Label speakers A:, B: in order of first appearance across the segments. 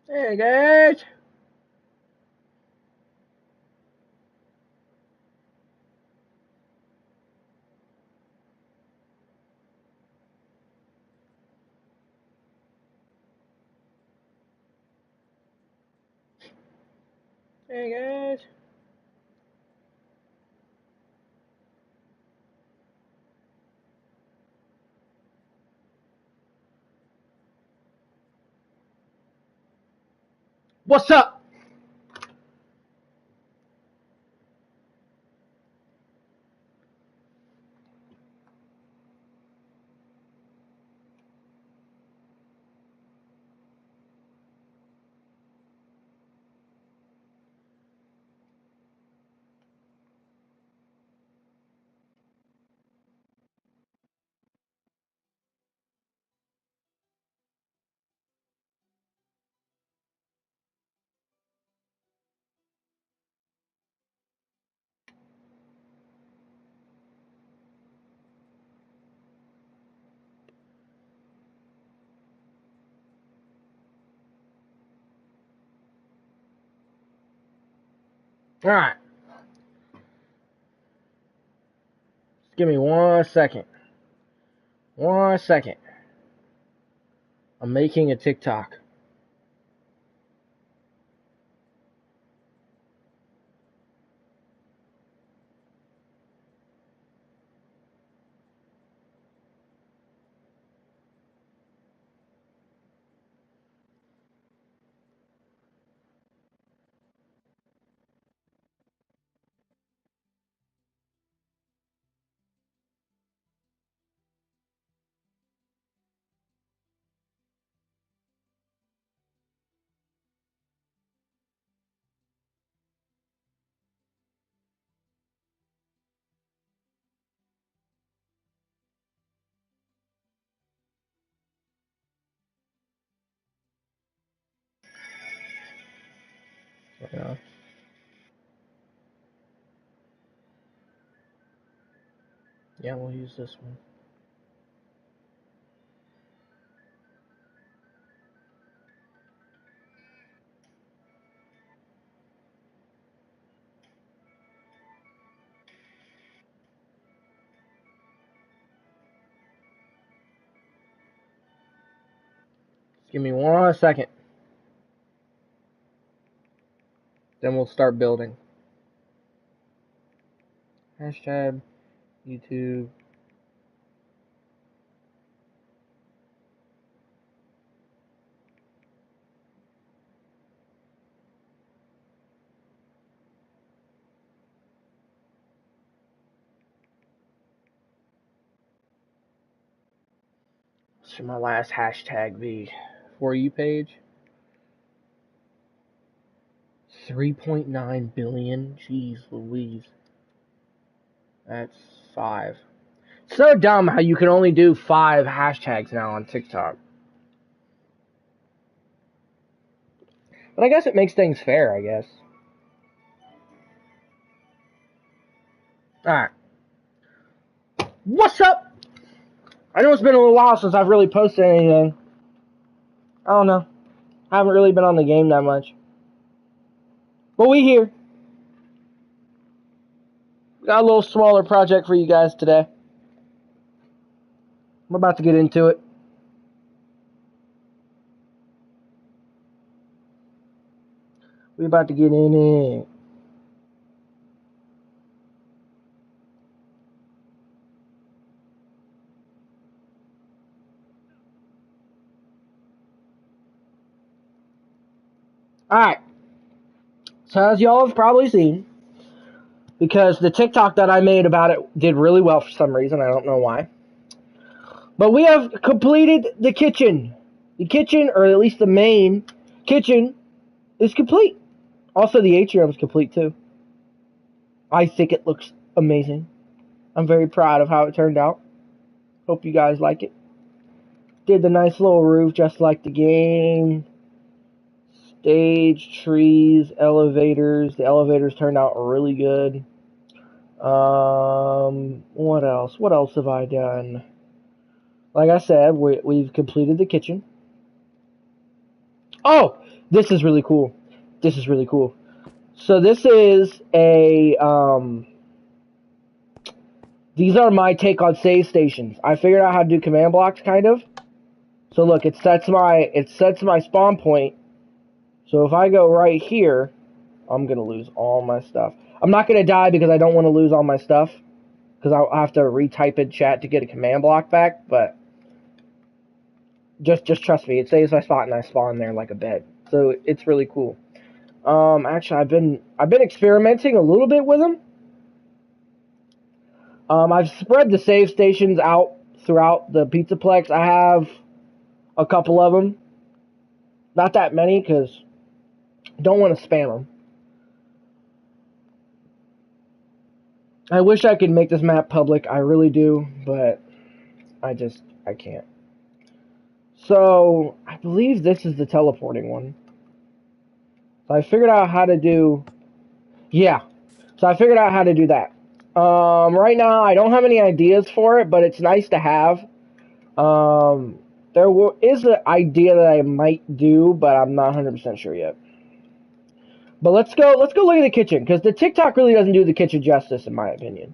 A: Hey guys. Hey guys. What's up? Alright. Just give me 1 second. 1 second. I'm making a TikTok. Yeah. Yeah, we'll use this one. Just give me 1 second. Then we'll start building. Hashtag YouTube. This should my last hashtag be? For you page? 3.9 billion? Jeez Louise. That's 5. So dumb how you can only do 5 hashtags now on TikTok. But I guess it makes things fair, I guess. Alright. What's up? I know it's been a little while since I've really posted anything. I don't know. I haven't really been on the game that much. But we here. Got a little smaller project for you guys today. We're about to get into it. We're about to get in it. Alright. So as y'all have probably seen, because the TikTok that I made about it did really well for some reason. I don't know why. But we have completed the kitchen. The kitchen, or at least the main kitchen, is complete. Also, the atrium is complete too. I think it looks amazing. I'm very proud of how it turned out. Hope you guys like it. Did the nice little roof just like the game. Stage, trees, elevators. The elevators turned out really good. What else? What else have I done? Like I said, we've completed the kitchen. Oh, this is really cool. This is really cool. So this is a these are my take on save stations. I figured out how to do command blocks, kind of. So look, it sets my spawn point. So if I go right here, I'm gonna lose all my stuff. I'm not gonna die because I don't want to lose all my stuff, because I'll have to retype in chat to get a command block back. But just trust me, it saves my spot and I spawn there like a bed. So it's really cool. Actually, I've been experimenting a little bit with them. I've spread the save stations out throughout the Pizzaplex. I have a couple of them. Not that many, because I don't want to spam them. I wish I could make this map public. I really do, but I can't. So, I believe this is the teleporting one. So I figured out how to do... Yeah. So I figured out how to do that. Right now, I don't have any ideas for it, but it's nice to have. There is an idea that I might do, but I'm not 100% sure yet. But let's go look at the kitchen, because the TikTok really doesn't do the kitchen justice, in my opinion.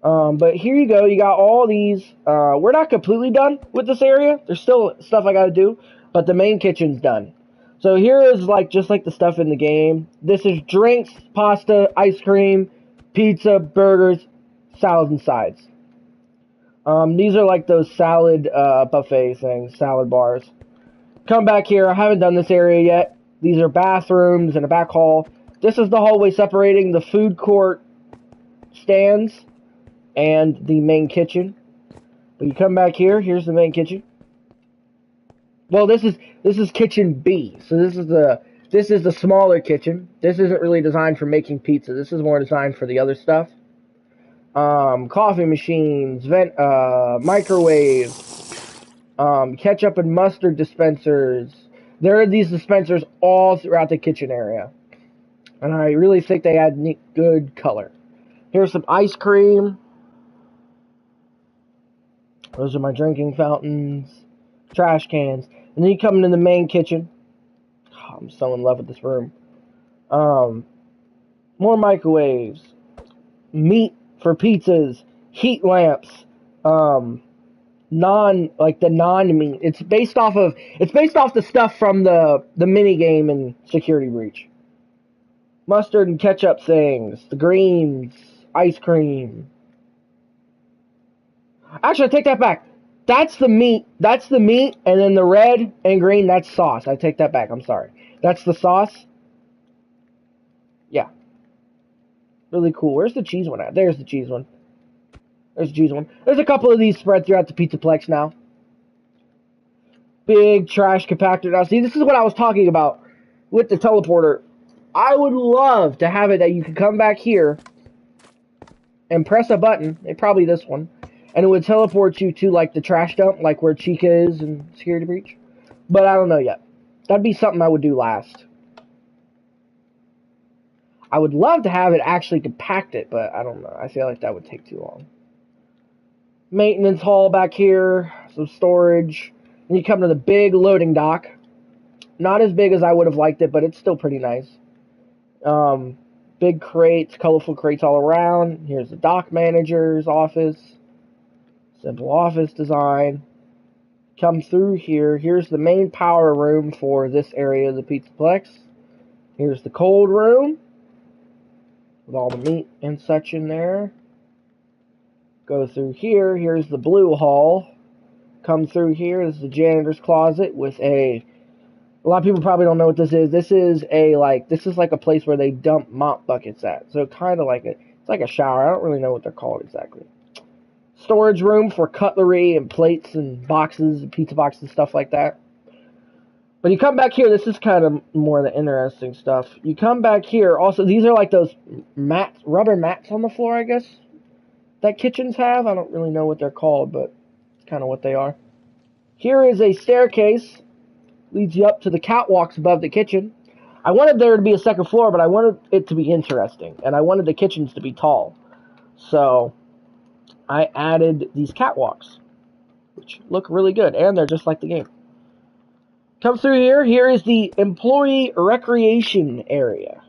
A: But here you go. You got all these. We're not completely done with this area. There's still stuff I got to do, but the main kitchen's done. So here is just like the stuff in the game. This is drinks, pasta, ice cream, pizza, burgers, salads, and sides. These are like those salad buffet things, salad bars. Come back here. I haven't done this area yet. These are bathrooms and a back hall. This is the hallway separating the food court stands and the main kitchen. But you come back here. Here's the main kitchen. Well, this is kitchen B. So this is the smaller kitchen. This isn't really designed for making pizza. This is more designed for the other stuff. Coffee machines, microwave, ketchup and mustard dispensers. There are these dispensers all throughout the kitchen area, and I really think they add good color. Here's some ice cream. Those are my drinking fountains, trash cans, and then you come into the main kitchen. Oh, I'm so in love with this room. More microwaves, meat for pizzas, heat lamps, the non-meat. It's based off the stuff from the mini game in Security Breach. Mustard and ketchup things, the greens, ice cream. Actually, I take that back. That's the meat, and then the red and green, that's sauce. I take that back, I'm sorry. That's the sauce. Yeah. Really cool. Where's the cheese one at? There's the cheese one. There's the cheese one. There's a couple of these spread throughout the Pizzaplex now. Big trash compactor. Now, see, this is what I was talking about with the teleporter. I would love to have it that you could come back here and press a button, probably this one, and it would teleport you to, the trash dump, where Chica is in Security Breach. But I don't know yet. That'd be something I would do last. I would love to have it actually compact it, but I don't know. I feel like that would take too long. Maintenance hall back here, some storage. And you come to the big loading dock. Not as big as I would have liked it, but it's still pretty nice. Big crates, colorful crates all around. Here's the dock manager's office. Simple office design. Come through here. Here's the main power room for this area of the Pizzaplex. Here's the cold room, with all the meat and such in there. Go through here. Here's the blue hall. Come through here. This is the janitor's closet with a lot of people probably don't know what this is. This is like a place where they dump mop buckets at. So kind of it's like a shower. I don't really know what they're called exactly. Storage room for cutlery and plates and boxes and pizza boxes and stuff like that. But you come back here, this is kind of more of the interesting stuff. You come back here, also these are like those mats, rubber mats on the floor, I guess, that kitchens have. I don't really know what they're called, but it's kind of what they are. Here is a staircase, leads you up to the catwalks above the kitchen. I wanted there to be a second floor, but I wanted it to be interesting, and I wanted the kitchens to be tall. So I added these catwalks, which look really good, and they're just like the game. Come through here. Here is the employee recreation area.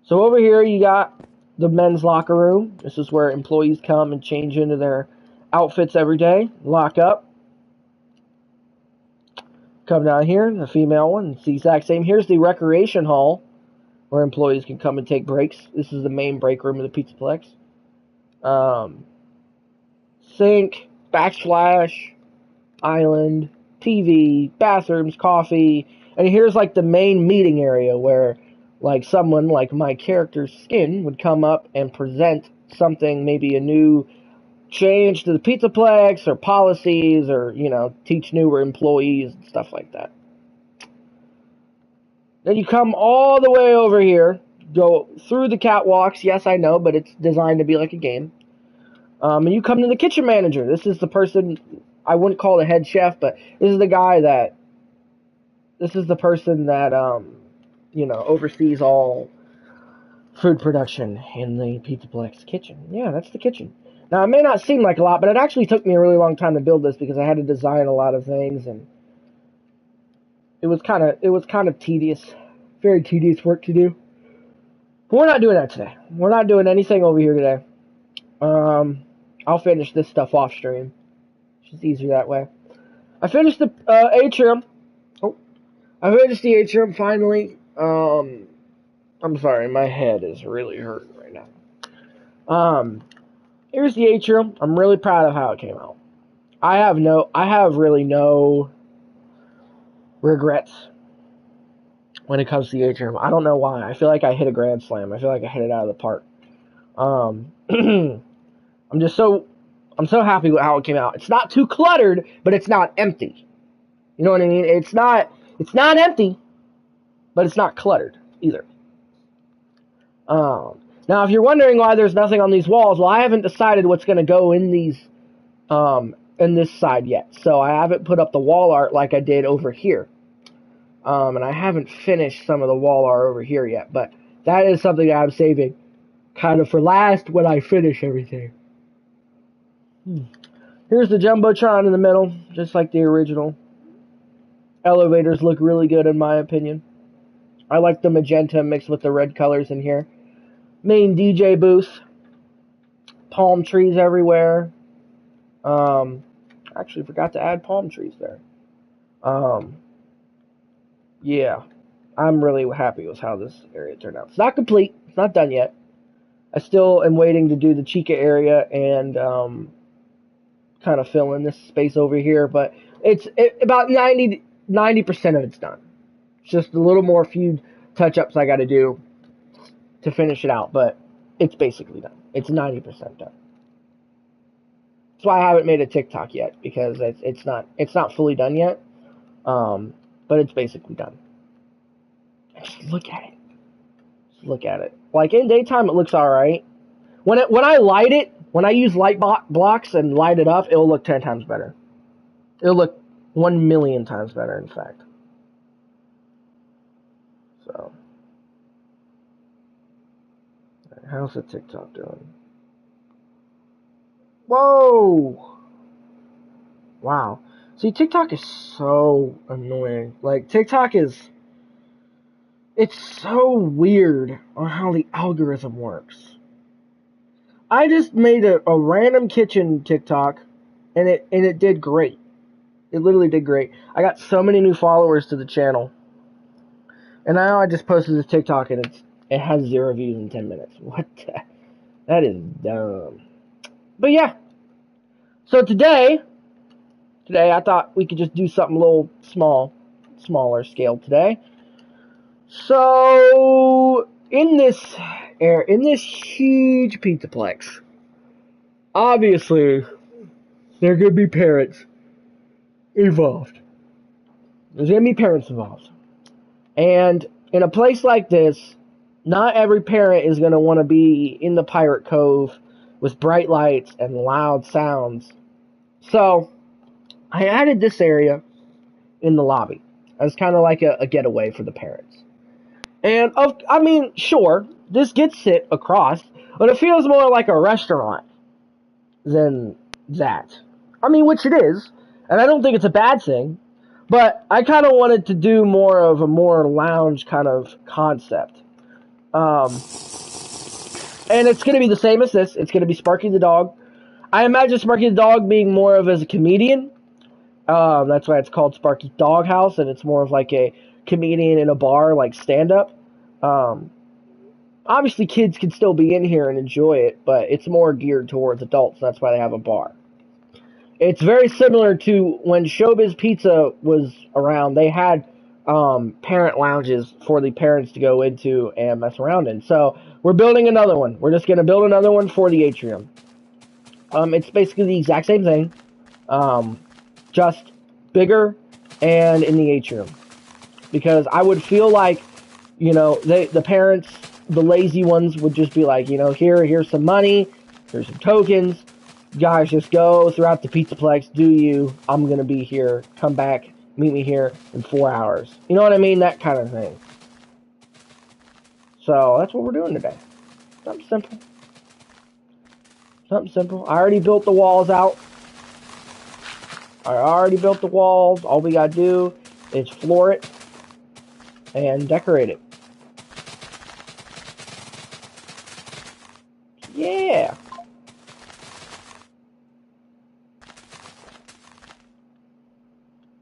A: So over here you got the men's locker room. This is where employees come and change into their outfits every day. Lock up. Come down here, the female one. It's the exact same. Here's the recreation hall where employees can come and take breaks. This is the main break room of the Pizzaplex. Sink, backsplash, island, TV, bathrooms, coffee, and here's like the main meeting area where like someone like my character's Skin would come up and present something, maybe a new change to the Pizzaplex or policies or, you know, teach newer employees and stuff like that. Then you come all the way over here, go through the catwalks. Yes, I know, but it's designed to be like a game. And you come to the kitchen manager. This is the person, I wouldn't call it a head chef, but this is the person that, you know, oversees all food production in the Pizzaplex kitchen. Yeah, that's the kitchen. Now, it may not seem like a lot, but it actually took me a really long time to build this because I had to design a lot of things, and it was kind of tedious, very tedious work to do. But we're not doing that today. We're not doing anything over here today. I'll finish this stuff off stream. It's just easier that way. I finished the atrium. Oh, I finished the atrium finally. I'm sorry, my head is really hurting right now. Here's the atrium. I'm really proud of how it came out. I have really no regrets when it comes to the atrium. I don't know why. I feel like I hit a grand slam. I feel like I hit it out of the park. I'm so happy with how it came out. It's not too cluttered, but it's not empty. You know what I mean? It's not empty, but it's not cluttered either. Now, if you're wondering why there's nothing on these walls, well, I haven't decided what's going to go in these, in this side yet. So I haven't put up the wall art like I did over here. And I haven't finished some of the wall art over here yet, but that is something that I'm saving kind of for last when I finish everything. Here's the Jumbotron in the middle, just like the original. Elevators look really good in my opinion. I like the magenta mixed with the red colors in here. Main DJ booth. Palm trees everywhere. Actually forgot to add palm trees there. Yeah. I'm really happy with how this area turned out. It's not complete. It's not done yet. I still am waiting to do the Chica area and kind of fill in this space over here, but about 90% of it's done. It's just a little more few touch-ups I got to do to finish it out, but it's basically done. It's 90% done. That's why I haven't made a TikTok yet, because it's not fully done yet, but it's basically done. Just look at it. Just look at it. Like in daytime, it looks all right. When I light it, when I use light blocks and light it up, it'll look 10 times better. It'll look 1 million times better, in fact. So, how's the TikTok doing? Whoa! Wow. See, TikTok is so annoying. Like, TikTok it's so weird on how the algorithm works. I just made a random kitchen TikTok, and it did great. It literally did great. I got so many new followers to the channel. And now I just posted this TikTok, and it has 0 views in 10 minutes. What the? That is dumb. But yeah. So today I thought we could just do something a little smaller scale today. So in this huge Pizzaplex, obviously there are going to be parents involved. There's going to be parents involved. And in a place like this, not every parent is going to want to be in the Pirate Cove with bright lights and loud sounds. So I added this area in the lobby as kind of like a getaway for the parents. And, I mean, sure, this gets sit across, but it feels more like a restaurant than that. I mean, which it is, and I don't think it's a bad thing, But I kind of wanted to do more of a more lounge kind of concept. And it's going to be the same as this. It's going to be Sparky the dog. I imagine Sparky the dog being more of as a comedian. That's why it's called Sparky Dog House, and it's more of like a comedian in a bar, like stand-up. Obviously, kids can still be in here and enjoy it, but it's more geared towards adults. That's why they have a bar. It's very similar to when Showbiz Pizza was around. They had parent lounges for the parents to go into and mess around in. So we're building another one. We're just going to build another one for the atrium. It's basically the exact same thing, just bigger and in the atrium. Because I would feel like, the parents, the lazy ones, would just be like, here's some money, here's some tokens. Guys, just go throughout the Pizzaplex, do you, I'm going to be here, come back, meet me here in 4 hours. You know what I mean? That kind of thing. So, that's what we're doing today. Something simple. Something simple. I already built the walls out. All we got to do is floor it and decorate it. Yeah.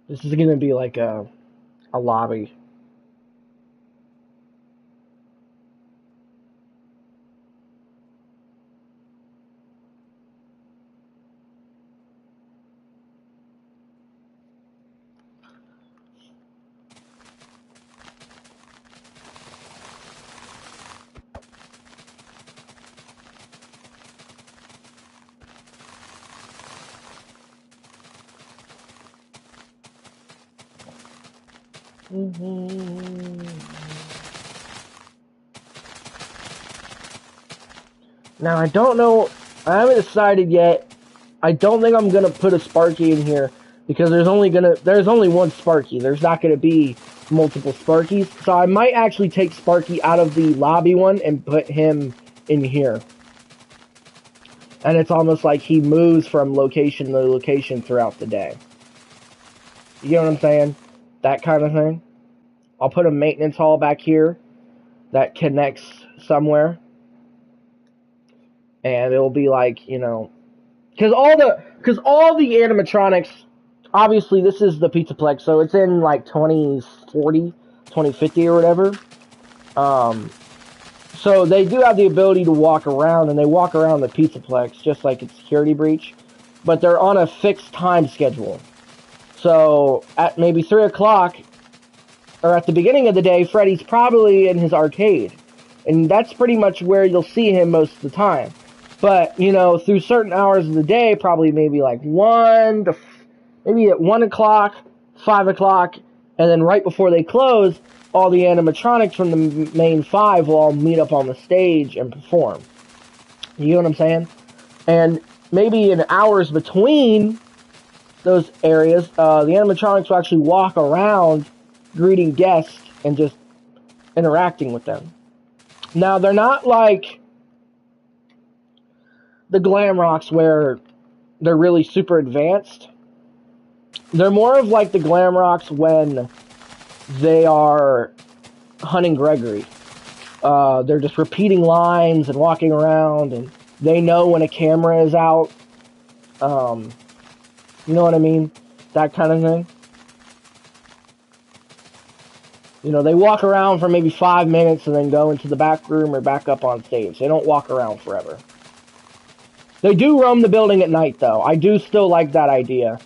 A: This is going to be like a lobby. Now, I don't know, I haven't decided yet. I don't think I'm going to put a Sparky in here because there's only one Sparky. There's not going to be multiple Sparkies. So I might actually take Sparky out of the lobby one and put him in here. And it's almost like he moves from location to location throughout the day. You know what I'm saying? That kind of thing. I'll put a maintenance hall back here that connects somewhere. And it'll be like, because all the animatronics, obviously this is the Pizzaplex, so it's in like 2040, 2050 or whatever. So they do have the ability to walk around, and they walk around the Pizzaplex just like it's Security Breach, but they're on a fixed time schedule. So at maybe 3 o'clock, or at the beginning of the day, Freddy's probably in his arcade. And that's pretty much where you'll see him most of the time. But, through certain hours of the day, probably maybe like maybe at 1 o'clock, 5 o'clock, and then right before they close, all the animatronics from the main 5 will all meet up on the stage and perform. You know what I'm saying? And maybe in hours between those areas, the animatronics will actually walk around greeting guests and just interacting with them. Now, they're not like the Glam Rocks where they're really super advanced. They're more of like the Glam Rocks when they are hunting Gregory. They're just repeating lines and walking around, and they know when a camera is out. You know what I mean? That kind of thing. They walk around for maybe 5 minutes and then go into the back room or back up on stage. They don't walk around forever. They do roam the building at night, though. I do still like that idea.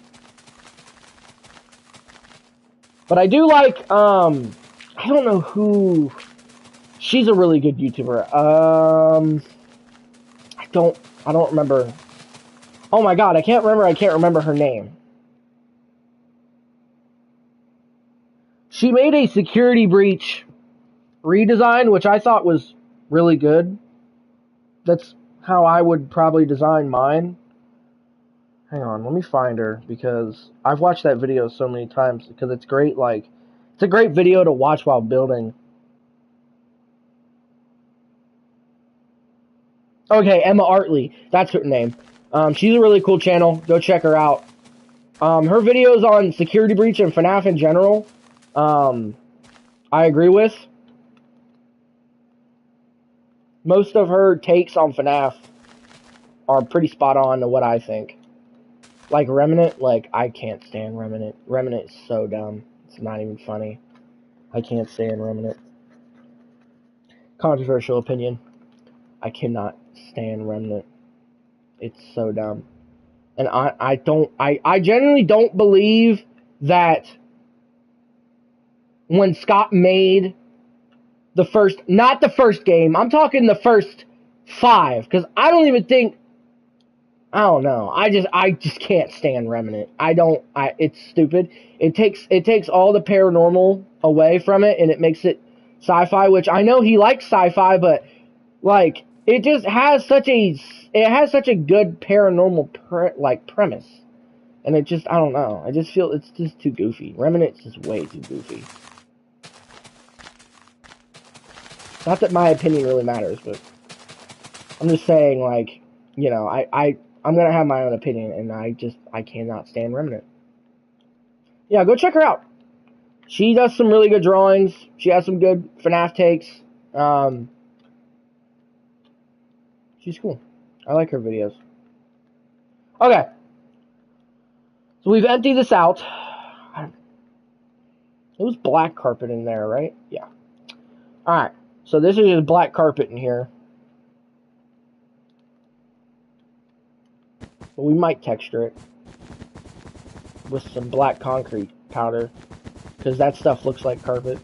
A: But I do like, I don't know who... She's a really good YouTuber. I don't remember. Oh my god, I can't remember her name. She made a Security Breach redesign, which I thought was really good. That's how I would probably design mine. Hang on, let me find her, because I've watched that video so many times, because it's great, it's a great video to watch while building. Okay, Emma Artley, that's her name. She's a really cool channel, go check her out. Her videos on Security Breach and FNAF in general, I agree with. Most of her takes on FNAF are pretty spot on to what I think. Like Remnant, like, I can't stand Remnant. Remnant is so dumb. It's not even funny. I can't stand Remnant. Controversial opinion. I cannot stand Remnant. It's so dumb. And I genuinely don't believe that when Scott made the first, not the first game, I'm talking the first 5, because I don't even think, I don't know, I just can't stand Remnant. It's stupid. It takes all the paranormal away from it, and it makes it sci-fi, which I know he likes sci-fi, but, like, it just has such a good paranormal premise. And it just, I don't know. I just feel it's just too goofy. Remnant's just way too goofy. Not that my opinion really matters, but I'm just saying, like, you know, I'm gonna have my own opinion, and I cannot stand Remnant. Yeah, go check her out. She does some really good drawings. She has some good FNAF takes. She's cool. I like her videos. Okay. So we've emptied this out. It was black carpet in there, right? Yeah. Alright. So this is just black carpet in here. But we might texture it with some black concrete powder, because that stuff looks like carpet.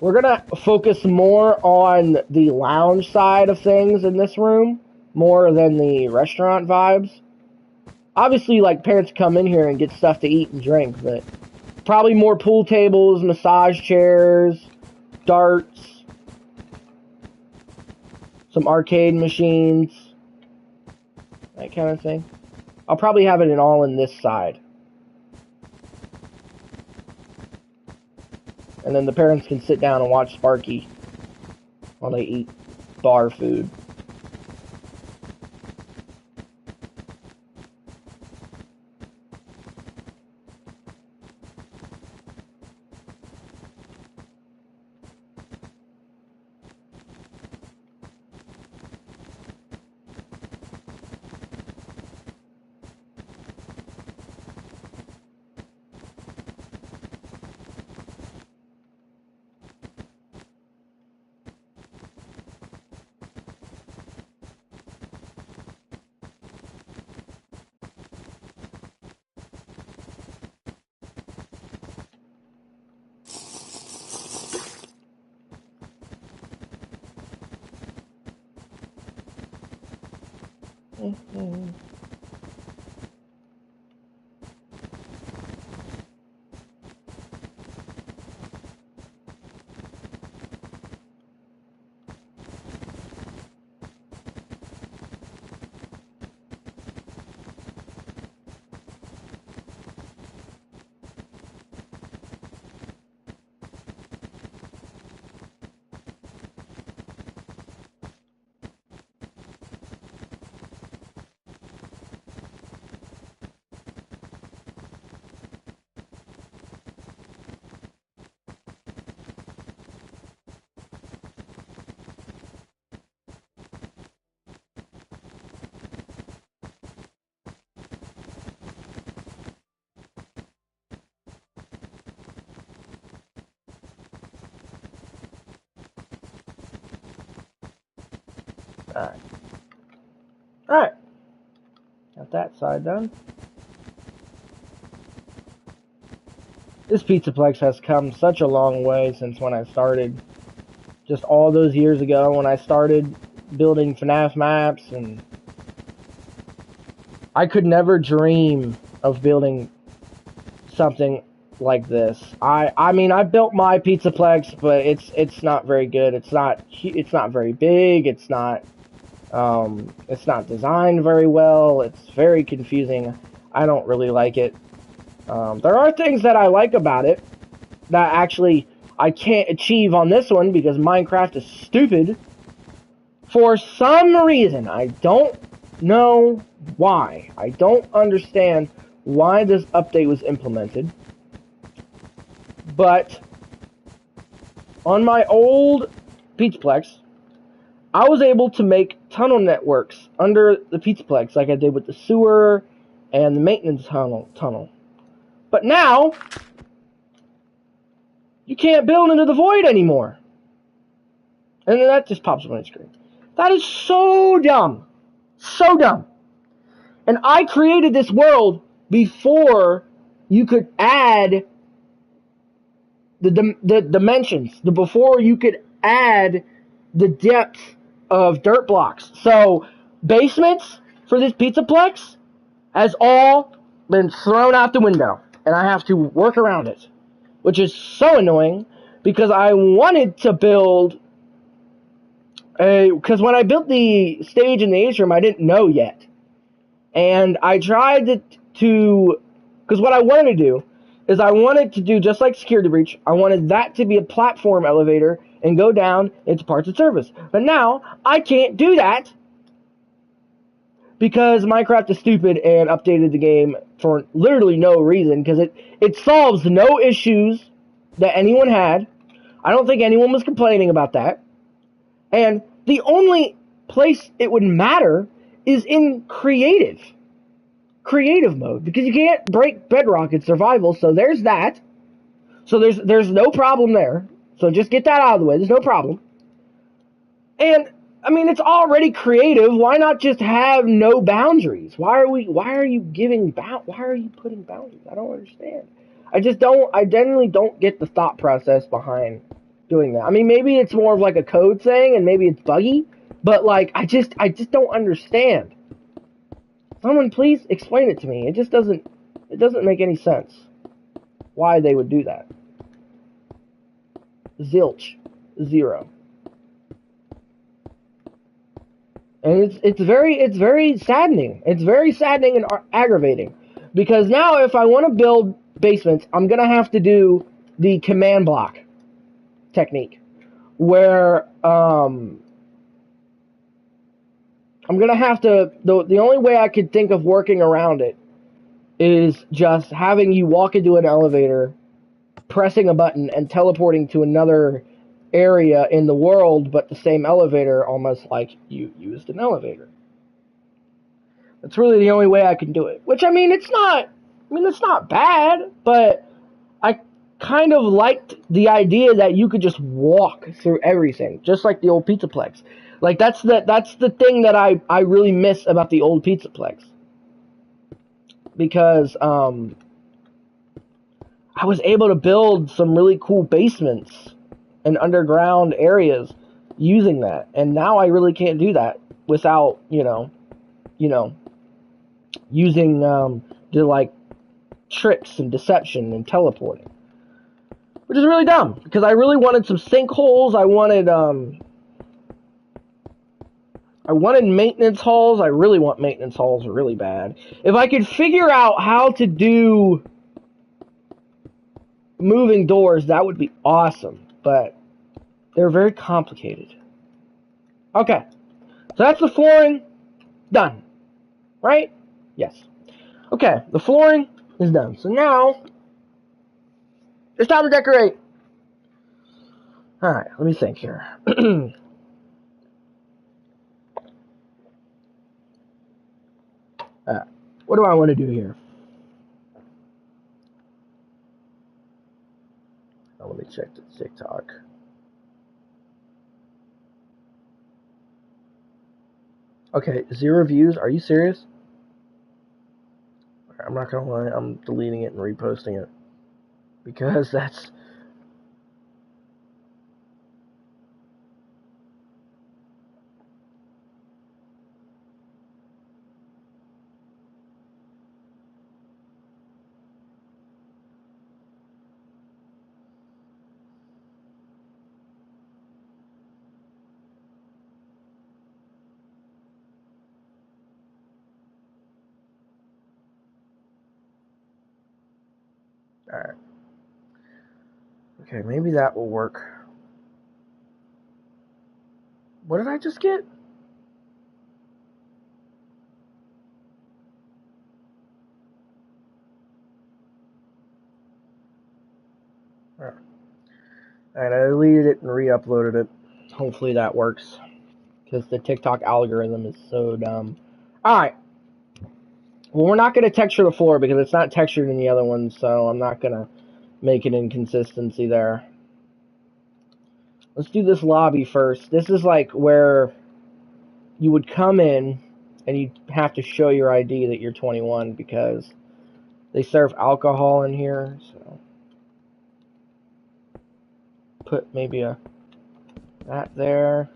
A: We're gonna focus more on the lounge side of things in this room, more than the restaurant vibes. Obviously, like, parents come in here and get stuff to eat and drink, but probably more pool tables, massage chairs, darts, some arcade machines, that kind of thing. I'll probably have it all in this side. And then the parents can sit down and watch Sparky while they eat bar food. Alright. Alright. Got that side done. This Pizzaplex has come such a long way since when I started. Just all those years ago when I started building FNAF maps, and I could never dream of building something like this. I mean, I built my Pizzaplex, but it's not very good. It's not very big. It's not designed very well. It's very confusing. I don't really like it. There are things that I like about it that actually I can't achieve on this one because Minecraft is stupid. For some reason, I don't know why. I don't understand why this update was implemented. But on my old Pizzaplex, I was able to make tunnel networks under the Pizzaplex like I did with the sewer and the maintenance tunnel. But now, you can't build into the void anymore. And then that just pops up on the screen. That is so dumb. So dumb. And I created this world before you could add the dimensions. Before you could add the depth of dirt blocks. So, basements for this Pizzaplex has all been thrown out the window. And I have to work around it. Which is so annoying because I wanted to build because when I built the stage in the atrium, I didn't know yet. And I tried to because what I wanted to do is I wanted to do just like Security Breach. I wanted that to be a platform elevator and go down into parts of service. But now I can't do that because Minecraft is stupid and updated the game for literally no reason because it solves no issues that anyone had. I don't think anyone was complaining about that. And the only place it would matter is in creative mode because you can't break bedrock in survival, so there's that. So there's no problem there. So just get that out of the way. There's no problem. And I mean, it's already creative. Why not just have no boundaries? Why are you putting boundaries? I don't understand. I genuinely don't get the thought process behind doing that. I mean, maybe it's more of like a code thing and maybe it's buggy, but like, I just don't understand. Someone please explain it to me. It doesn't make any sense why they would do that. Zilch. Zero. And it's very saddening. It's very saddening and aggravating. Because now if I want to build basements, I'm going to have to do the command block technique. Where I'm going to have to... The only way I could think of working around it is just having you walk into an elevator, pressing a button, and teleporting to another area in the world, but the same elevator, almost like you used an elevator. That's really the only way I can do it. Which, it's not bad, but I kind of liked the idea that you could just walk through everything, just like the old Pizzaplex. Like, that's the thing that I really miss about the old Pizzaplex. Because, I was able to build some really cool basements and underground areas using that. And now I really can't do that without, using the like tricks and deception and teleporting. Which is really dumb because I really wanted some sinkholes. I wanted maintenance halls. I really want maintenance halls really bad. If I could figure out how to do moving doors, that would be awesome. But they're very complicated. Okay. So that's the flooring done. Right? Yes. Okay, the flooring is done. So now, it's time to decorate. Alright, let me think here. What do I want to do here? Let me check the TikTok. Okay, 0 views. Are you serious? I'm not gonna lie. I'm deleting it and reposting it because that's. Alright. Okay, maybe that will work. What did I just get? And I deleted it and re-uploaded it. Hopefully that works. Because the TikTok algorithm is so dumb. Alright. Well, we're not going to texture the floor because it's not textured in the other one, so I'm not going to make an inconsistency there. Let's do this lobby first. This is like where you would come in and you have to show your ID that you're 21 because they serve alcohol in here. So put maybe that there.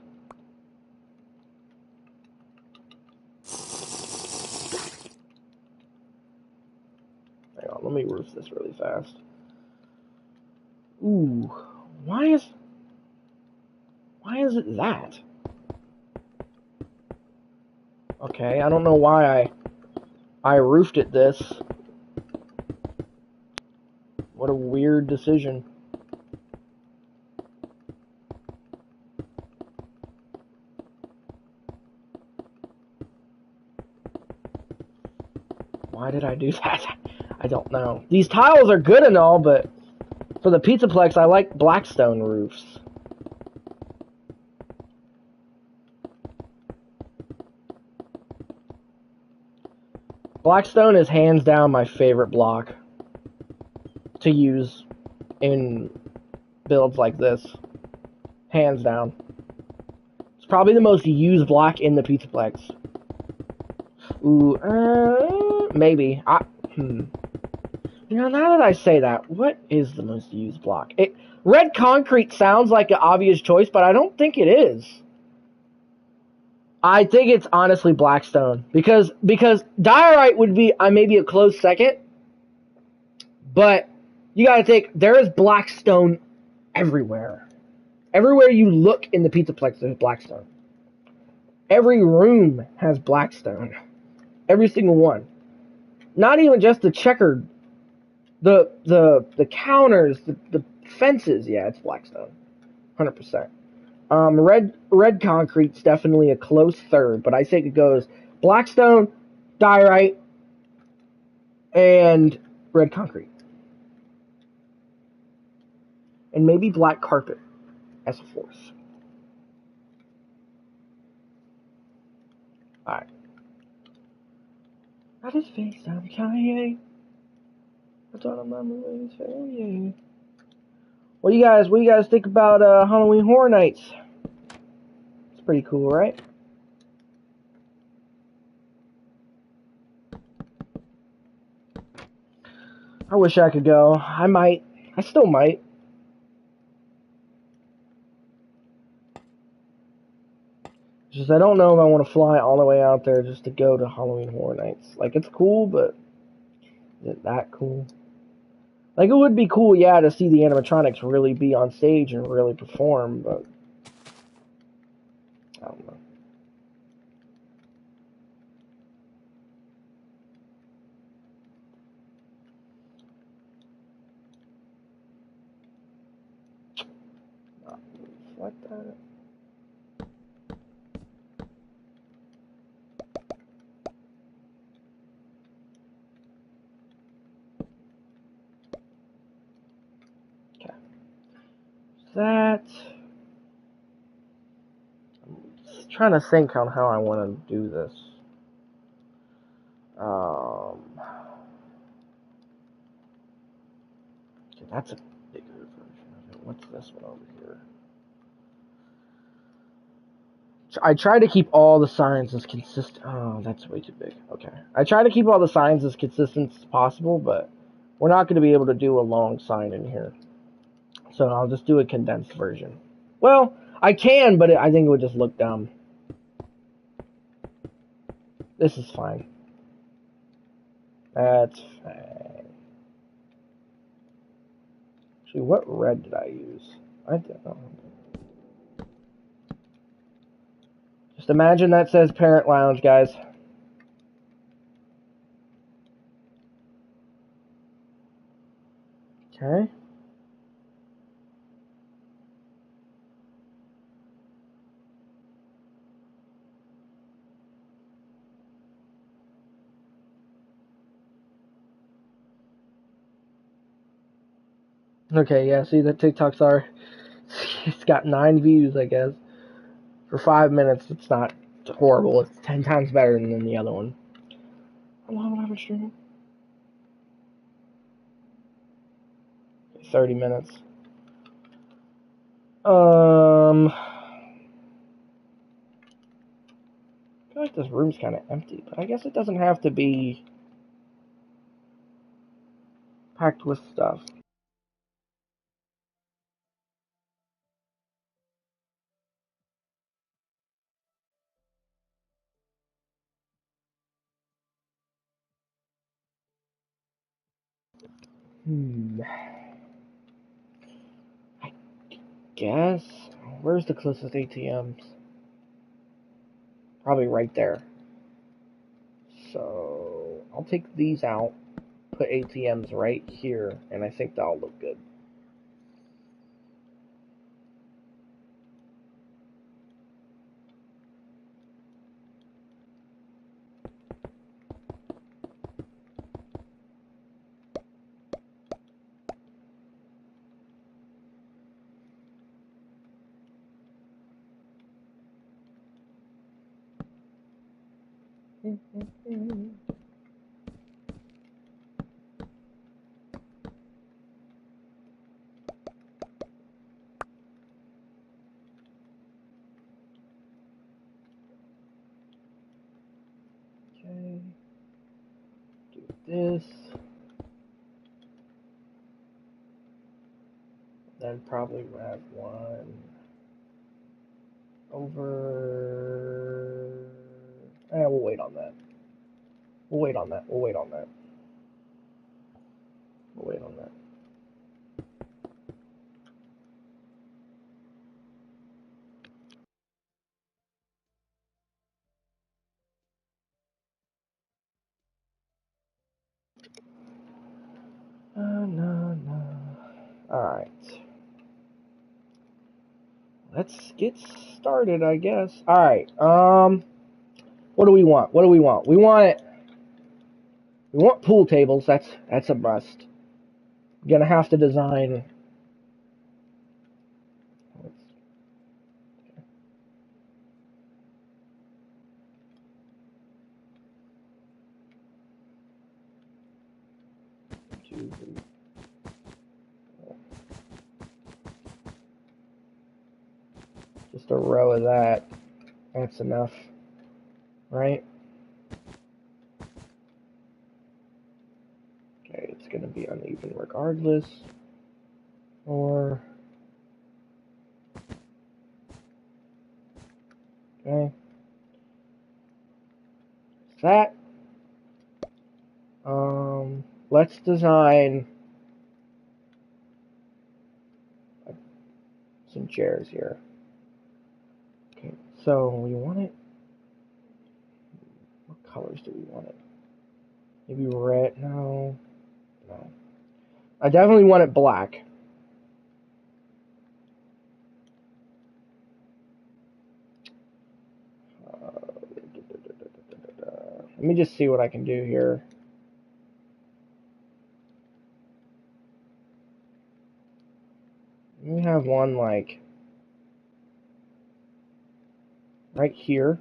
A: Hang on, let me roof this really fast. Ooh, why is it that? Okay, I don't know why I roofed it this. What a weird decision. Why did I do that? I don't know. These tiles are good and all, but for the Pizzaplex, I like Blackstone roofs. Blackstone is hands down my favorite block to use in builds like this. Hands down. It's probably the most used block in the Pizzaplex. Ooh, maybe. You know, now that I say that, what is the most used block? Red concrete sounds like an obvious choice, but I don't think it is. I think it's honestly Blackstone because diorite would be maybe a close second, but you gotta think there is Blackstone everywhere. Everywhere you look in the Pizzaplex, there's Blackstone. Every room has Blackstone. Every single one. Not even just the checkered, the counters, the fences. Yeah, it's Blackstone, 100%. Red concrete's definitely a close third, but I think it goes Blackstone, diorite, and red concrete. And maybe black carpet as a fourth. Alright. I just FaceTime Kanye. I thought I'm not moving his face. What do you guys think about Halloween Horror Nights? It's pretty cool, right? I wish I could go. I might. I still might. Just I don't know if I want to fly all the way out there just to go to Halloween Horror Nights. Like, it's cool, but is it that cool? Like, it would be cool, yeah, to see the animatronics really be on stage and really perform, but I don't know. What the? Okay. That. I'm just trying to think on how I want to do this. Okay, that's a bigger version of it. What's this one over here? I try to keep all the signs as consistent. Oh, that's way too big. Okay. I try to keep all the signs as consistent as possible, but we're not going to be able to do a long sign in here. So I'll just do a condensed version. Well, I can, but I think it would just look dumb. This is fine. That's fine. Actually, what red did I use? I don't know. Just imagine that says Parent Lounge, guys. Okay. Okay, yeah, see, the TikToks are It's got 9 views, I guess. For 5 minutes, it's not horrible. It's 10 times better than the other one. How long have I been streaming? 30 minutes. I feel like this room's kind of empty, but I guess it doesn't have to be packed with stuff. I guess. Where's the closest ATMs? Probably right there. So I'll take these out, put ATMs right here, and I think that'll look good. Okay. Do this. Then probably have one over. We'll wait on that. We'll wait on that. We'll wait on that. We'll wait on that. No. Alright. Let's get started, I guess. Alright, what do we want? What do we want? We want pool tables. That's a must. I'm gonna have to design. Just a row of that. That's enough, right? Okay, it's gonna be uneven regardless. Or okay, that. Let's design some chairs here. Okay, so we want it. What colors do we want it? Maybe red? No. I definitely want it black. Let me just see what I can do here. We have one like right here.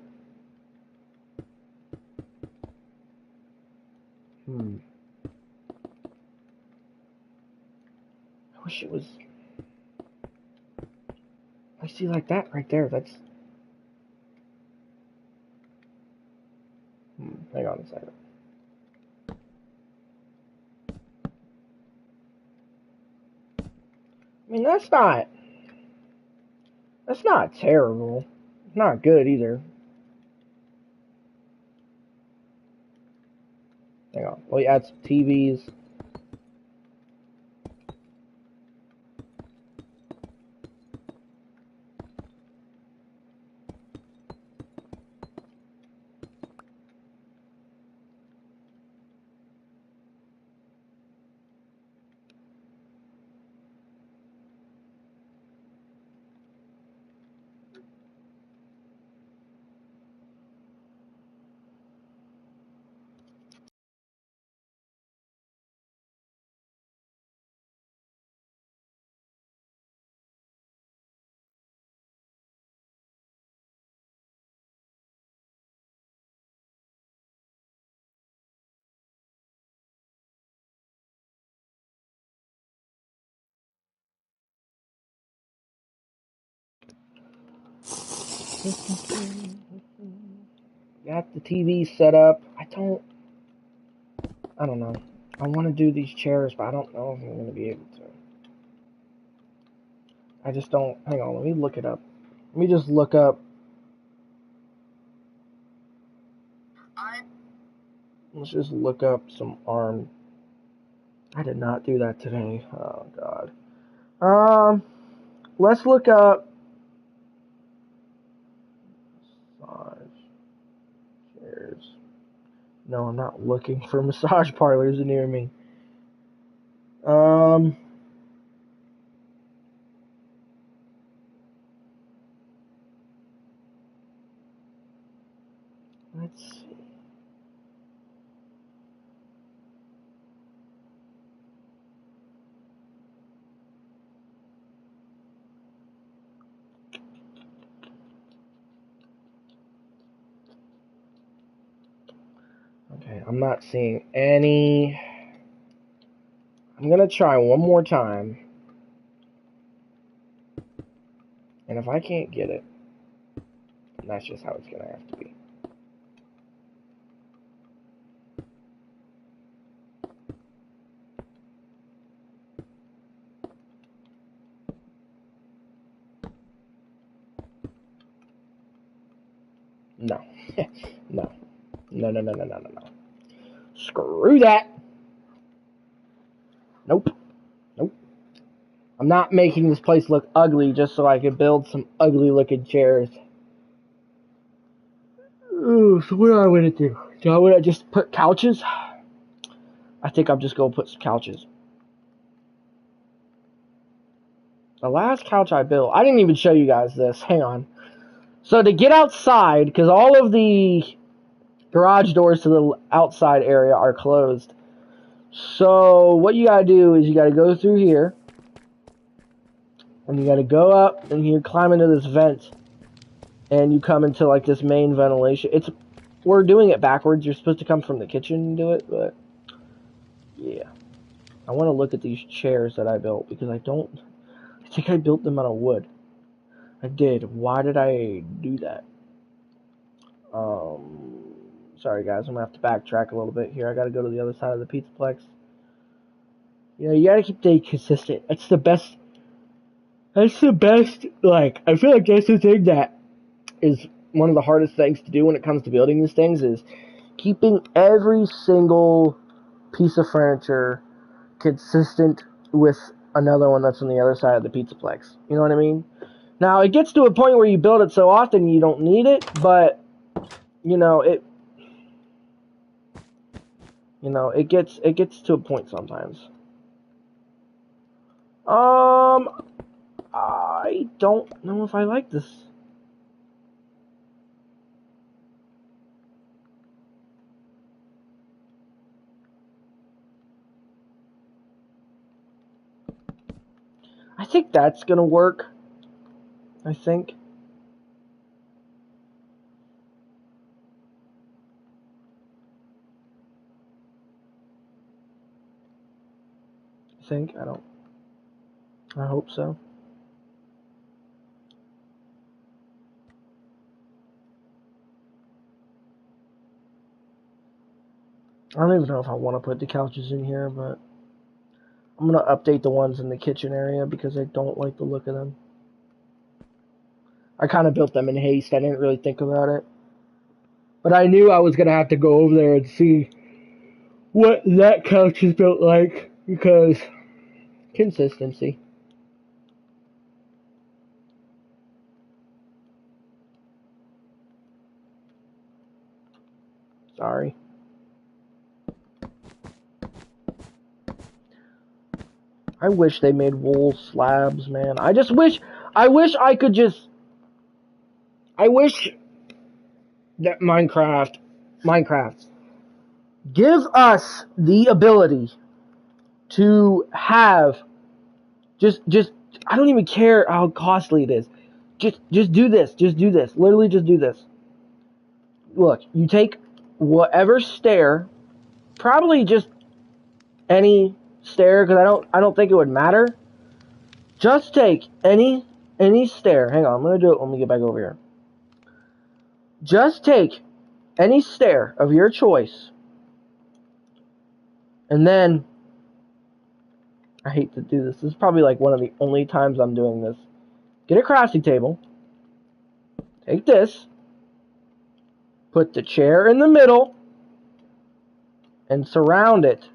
A: I wish it was. I see like that right there. That's. Hang on a second. I mean, that's not terrible. It's not good either. Hang on. Well, add some TVs. Got the TV set up. I don't know. I want to do these chairs, but I don't know if I'm going to be able to. I just don't. Hang on, let me look it up. Let me just look up. Let's just look up some arm. I did not do that today. Oh, God. Let's look up massage chairs. No, I'm not looking for massage parlors near me. Let's see. Okay, I'm not seeing any. I'm gonna try one more time. And if I can't get it, that's just how it's gonna have to be. No. No. No. Screw that. Nope. I'm not making this place look ugly just so I can build some ugly looking chairs. Ooh, so what do I want to do? Do I want to just put couches? I think I'm just going to put some couches. The last couch I built, I didn't even show you guys this. Hang on. So to get outside, because all of the garage doors to the outside area are closed. So what you gotta do is you gotta go through here, and you gotta go up and you climb into this vent, and you come into like this main ventilation. We're doing it backwards. You're supposed to come from the kitchen and do it, but yeah. I want to look at these chairs that I built because I think I built them out of wood. I did. Why did I do that? Sorry guys, I'm gonna have to backtrack a little bit here. I gotta go to the other side of the Pizzaplex. You know, you gotta keep staying consistent. That's the best, like, I feel like that's the thing that is one of the hardest things to do when it comes to building these things is keeping every single piece of furniture consistent with another one that's on the other side of the Pizzaplex. You know what I mean? Now, it gets to a point where you build it so often you don't need it, but, you know, it gets to a point sometimes. I don't know if I like this. I think that's gonna work. I think. I hope so. I don't even know if I want to put the couches in here, but I'm going to update the ones in the kitchen area because I don't like the look of them. I kind of built them in haste. I didn't really think about it. But I knew I was going to have to go over there and see what that couch is built like because consistency. Sorry. I wish they made wool slabs, man. I wish that Minecraft give us the ability to have just I don't even care how costly it is. Just do this. Just do this. Literally just do this. Look, you take whatever stair, probably just any stair because I don't think it would matter. Just take any stair. Hang on, I'm gonna do it when we get back over here. Just take any stair of your choice, and then, I hate to do this. This is probably like one of the only times I'm doing this. Get a crafting table. Take this. Put the chair in the middle. And surround it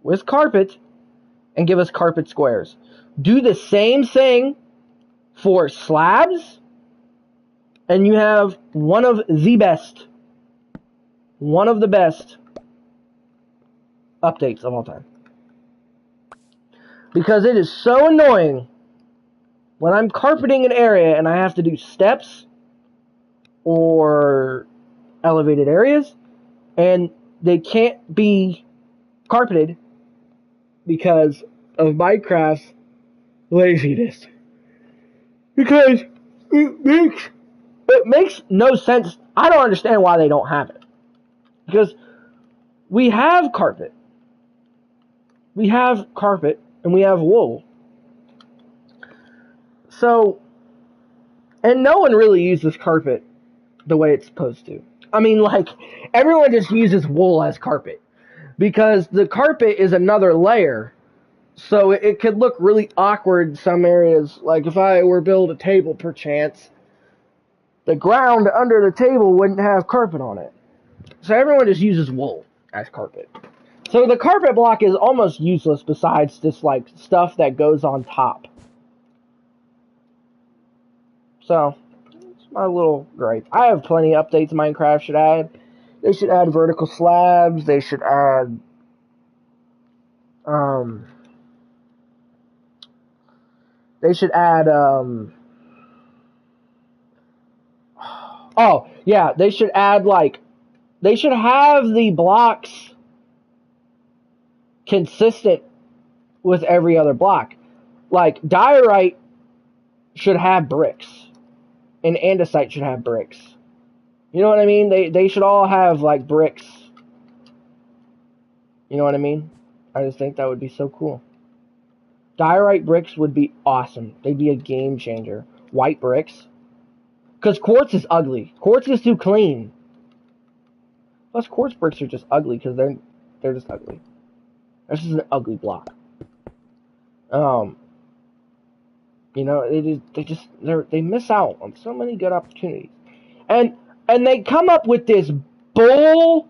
A: with carpet. And give us carpet squares. Do the same thing for slabs. And you have one of the best updates of all time. Because it is so annoying when I'm carpeting an area and I have to do steps or elevated areas and they can't be carpeted because of Minecraft's laziness. Because it makes no sense. I don't understand why they don't have it. Because we have carpet. We have carpet and we have wool. So, and no one really uses carpet the way it's supposed to. I mean, like, everyone just uses wool as carpet. Because the carpet is another layer. So it could look really awkward in some areas. Like if I were to build a table perchance, the ground under the table wouldn't have carpet on it. So everyone just uses wool as carpet. So the carpet block is almost useless besides just like stuff that goes on top. So, it's my little gripe. I have plenty of updates Minecraft should add. They should add vertical slabs. They should add oh, yeah, they should add, like, they should have the blocks consistent with every other block. Like, diorite should have bricks, and andesite should have bricks. You know what I mean? They should all have, like, bricks. You know what I mean? I just think that would be so cool. Diorite bricks would be awesome. They'd be a game changer. White bricks. Because quartz is ugly. Quartz is too clean. Plus, quartz bricks are just ugly because they're just ugly. This is an ugly block. You know, they miss out on so many good opportunities, and they come up with this bull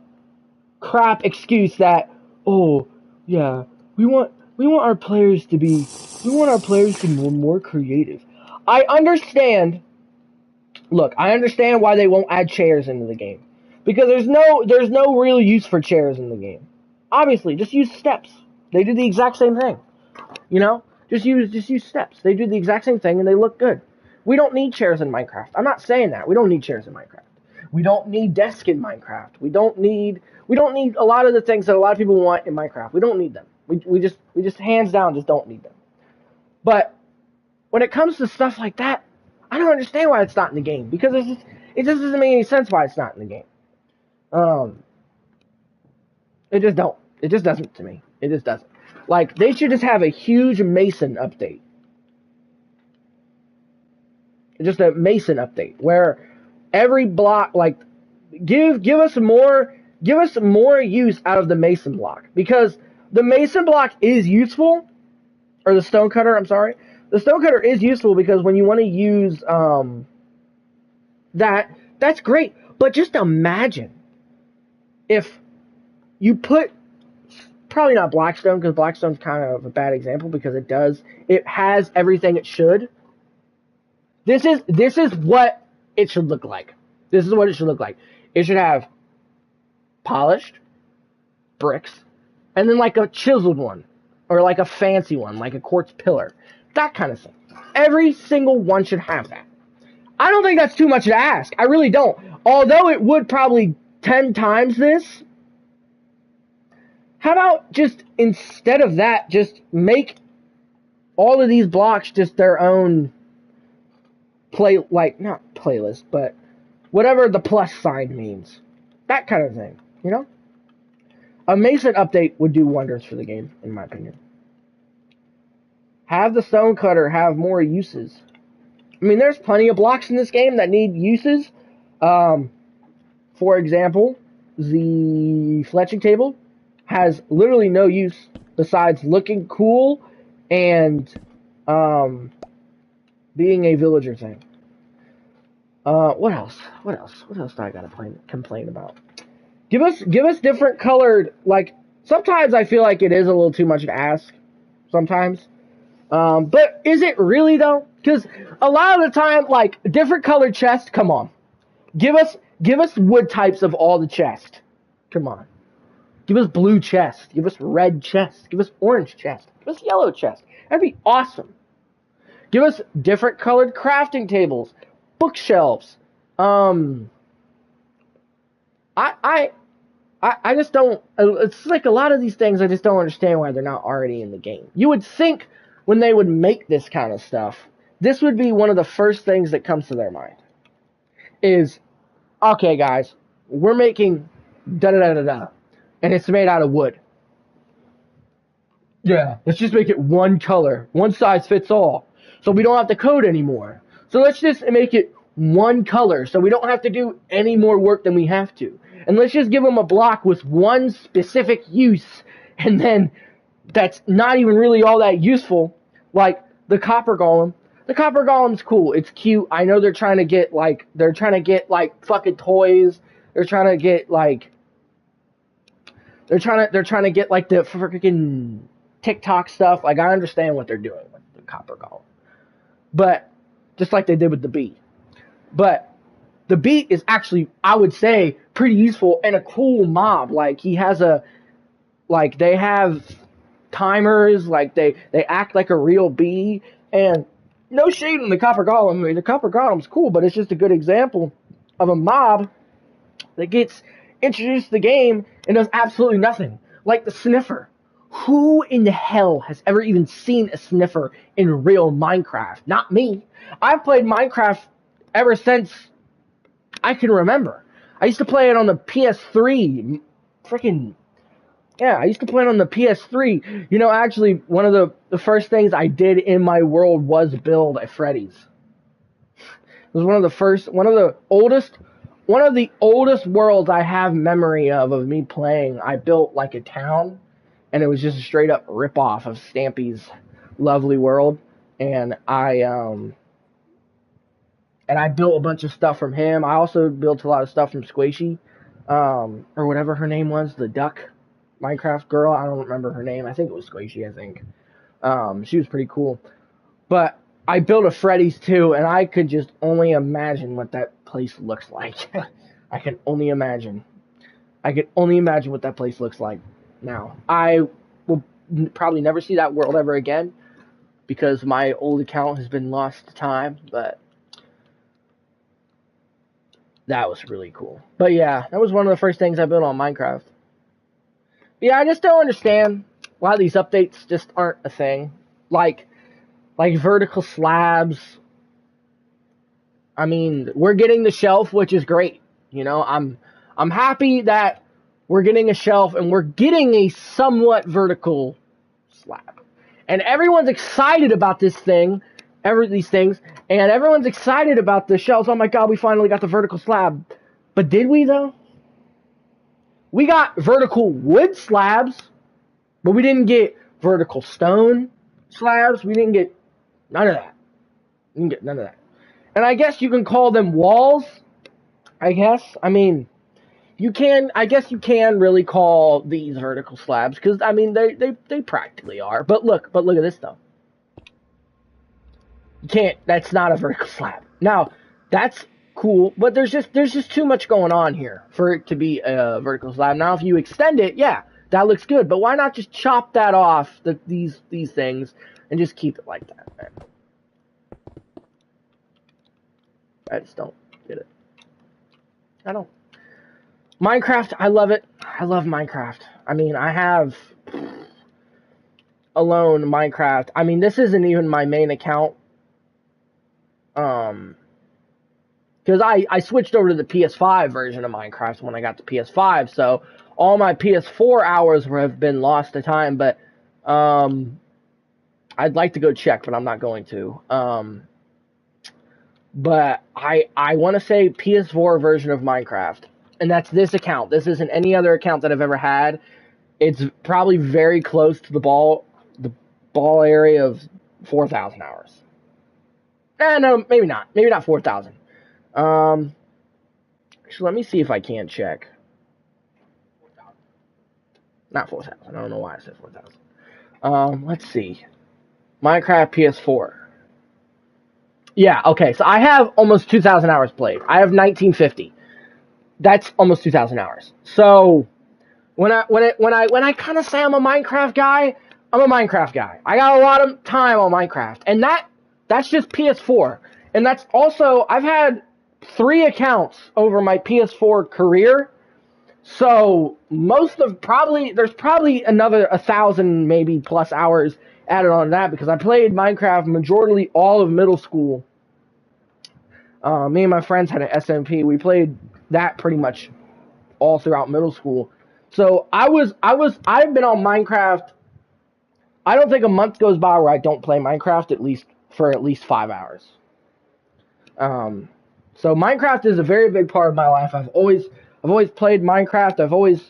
A: crap excuse that, oh yeah, we want our players to be more creative. I understand. Look, I understand why they won't add chairs into the game. Because there's no real use for chairs in the game. Obviously, just use steps. They do the exact same thing. You know? Just use steps. They do the exact same thing and they look good. We don't need chairs in Minecraft. I'm not saying that. We don't need chairs in Minecraft. We don't need desks in Minecraft. We don't need a lot of the things that a lot of people want in Minecraft. We don't need them. We just hands down just don't need them. But when it comes to stuff like that, I don't understand why it's not in the game. Because it just doesn't make any sense why it's not in the game. It just don't. It just doesn't to me. It just doesn't. Like, they should just have a huge Mason update. Just a Mason update where every block, like, give us more use out of the Mason block, because the Mason block is useful, or the stone cutter. I'm sorry, the stone cutter is useful because when you want to use that's great. But just imagine if you put, probably not Blackstone, because Blackstone's kind of a bad example because it has everything it should. This is what it should look like. This is what it should look like. It should have polished bricks, and then like a chiseled one, or like a fancy one, like a quartz pillar. That kind of thing. Every single one should have that. I don't think that's too much to ask. I really don't. Although it would probably 10 times this. How about just, instead of that, just make all of these blocks just their own not playlist, but whatever the plus sign means. That kind of thing, you know? A Mason update would do wonders for the game, in my opinion. Have the stone cutter have more uses. I mean, there's plenty of blocks in this game that need uses. For example, the fletching table has literally no use besides looking cool and being a villager thing. What else? What else? What else do I gotta complain about? Give us different colored, like, sometimes I feel like it is a little too much to ask. Sometimes. But is it really though? Because a lot of the time, like, different colored chests, come on. Give us wood types of all the chest. Come on. Give us blue chest. Give us red chest. Give us orange chest. Give us yellow chest. That'd be awesome. Give us different colored crafting tables, bookshelves. I just don't. It's like a lot of these things I just don't understand why they're not already in the game. You would think when they would make this kind of stuff, this would be one of the first things that comes to their mind. Is, okay, guys, we're making da da da da da, and it's made out of wood. Yeah, let's just make it one color, one size fits all, so we don't have to code anymore. So let's just make it one color, so we don't have to do any more work than we have to. And let's just give them a block with one specific use, and then that's not even really all that useful, like the copper golem. The copper golem's cool. It's cute. I know they're trying to get fucking toys. They're trying to get like the freaking TikTok stuff. Like, I understand what they're doing with the copper golem, but just like they did with the bee. But the bee is actually, I would say, pretty useful and a cool mob. Like, they have timers. Like, they act like a real bee. And no shade on the copper golem. I mean, the copper golem's cool, but it's just a good example of a mob that gets introduced to the game and does absolutely nothing. Like the sniffer. Who in the hell has ever even seen a sniffer in real Minecraft? Not me. I've played Minecraft ever since I can remember. I used to play it on the PS3. I used to play it on the PS3. You know, actually, one of the first things I did in my world was build a Freddy's. It was one of the oldest worlds I have memory of me playing. I built like a town, and it was just a straight up rip off of Stampy's Lovely World. And I built a bunch of stuff from him. I also built a lot of stuff from Squishy, or whatever her name was, the duck Minecraft girl. I don't remember her name. I think it was Squishy, I think. She was pretty cool. But I built a Freddy's too, and I could just only imagine what that place looks like. I can only imagine. I can only imagine what that place looks like now. I will probably never see that world ever again, because my old account has been lost to time, but that was really cool. But yeah, that was one of the first things I built on Minecraft. Yeah, I just don't understand why these updates just aren't a thing. Like vertical slabs. I mean, we're getting the shelf, which is great. You know, I'm happy that we're getting a shelf and we're getting a somewhat vertical slab. And everyone's excited about these things, and everyone's excited about the shelves. Oh my god, we finally got the vertical slab. But did we though? We got vertical wood slabs, but we didn't get vertical stone slabs. We didn't get none of that. We didn't get none of that. And I guess you can call them walls. I guess. I mean, I guess you can really call these vertical slabs, because I mean they practically are. But look at this though. You can't. That's not a vertical slab. Now, that's cool, but there's just too much going on here for it to be a vertical slab. Now, if you extend it, yeah, that looks good. But why not just chop that off, these things, and just keep it like that, man? I just don't get it. I don't. Minecraft, I love it. I love Minecraft. I mean, I have alone Minecraft. I mean, this isn't even my main account. Because I switched over to the PS5 version of Minecraft when I got the PS5, so all my PS4 hours have been lost to time, but I'd like to go check, but I'm not going to. but I want to say PS4 version of Minecraft, and that's this account. This isn't any other account that I've ever had. It's probably very close to the ball area of 4,000 hours. No, maybe not. Maybe not 4,000. Um, actually, let me see if I can check. Not 4,000. I don't know why I said 4,000. Let's see. Minecraft PS4. Yeah, okay. So I have almost 2,000 hours played. I have 1950. That's almost 2,000 hours. So when I kind of say I'm a Minecraft guy, I'm a Minecraft guy. I got a lot of time on Minecraft, and that's just PS4, and that's also I've had 3 accounts over my PS4 career. So there's probably another 1,000 maybe plus hours added on to that because I played Minecraft majorly all of middle school. Me and my friends had an SMP. We played that pretty much all throughout middle school. So I've been on Minecraft. I don't think a month goes by where I don't play Minecraft at least 5 hours. Um, so Minecraft is a very big part of my life. I've always played Minecraft.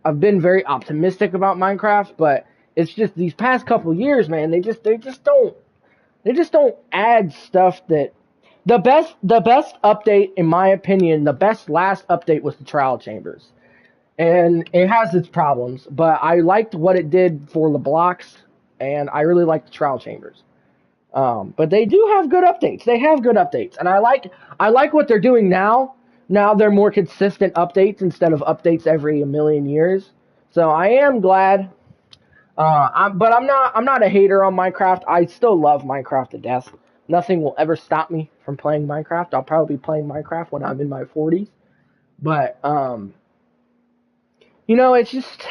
A: I've been very optimistic about Minecraft, but it's just these past couple years, man, they just don't add stuff that the best update in my opinion, the best last update was the trial chambers. And it has its problems, but I liked what it did for the blocks, and I really like the trial chambers. But they do have good updates. They have good updates, and I like what they're doing now. Now they're more consistent updates instead of updates every a million years. So I am glad. But I'm not a hater on Minecraft. I still love Minecraft to death. Nothing will ever stop me from playing Minecraft. I'll probably be playing Minecraft when I'm in my 40s. But it's just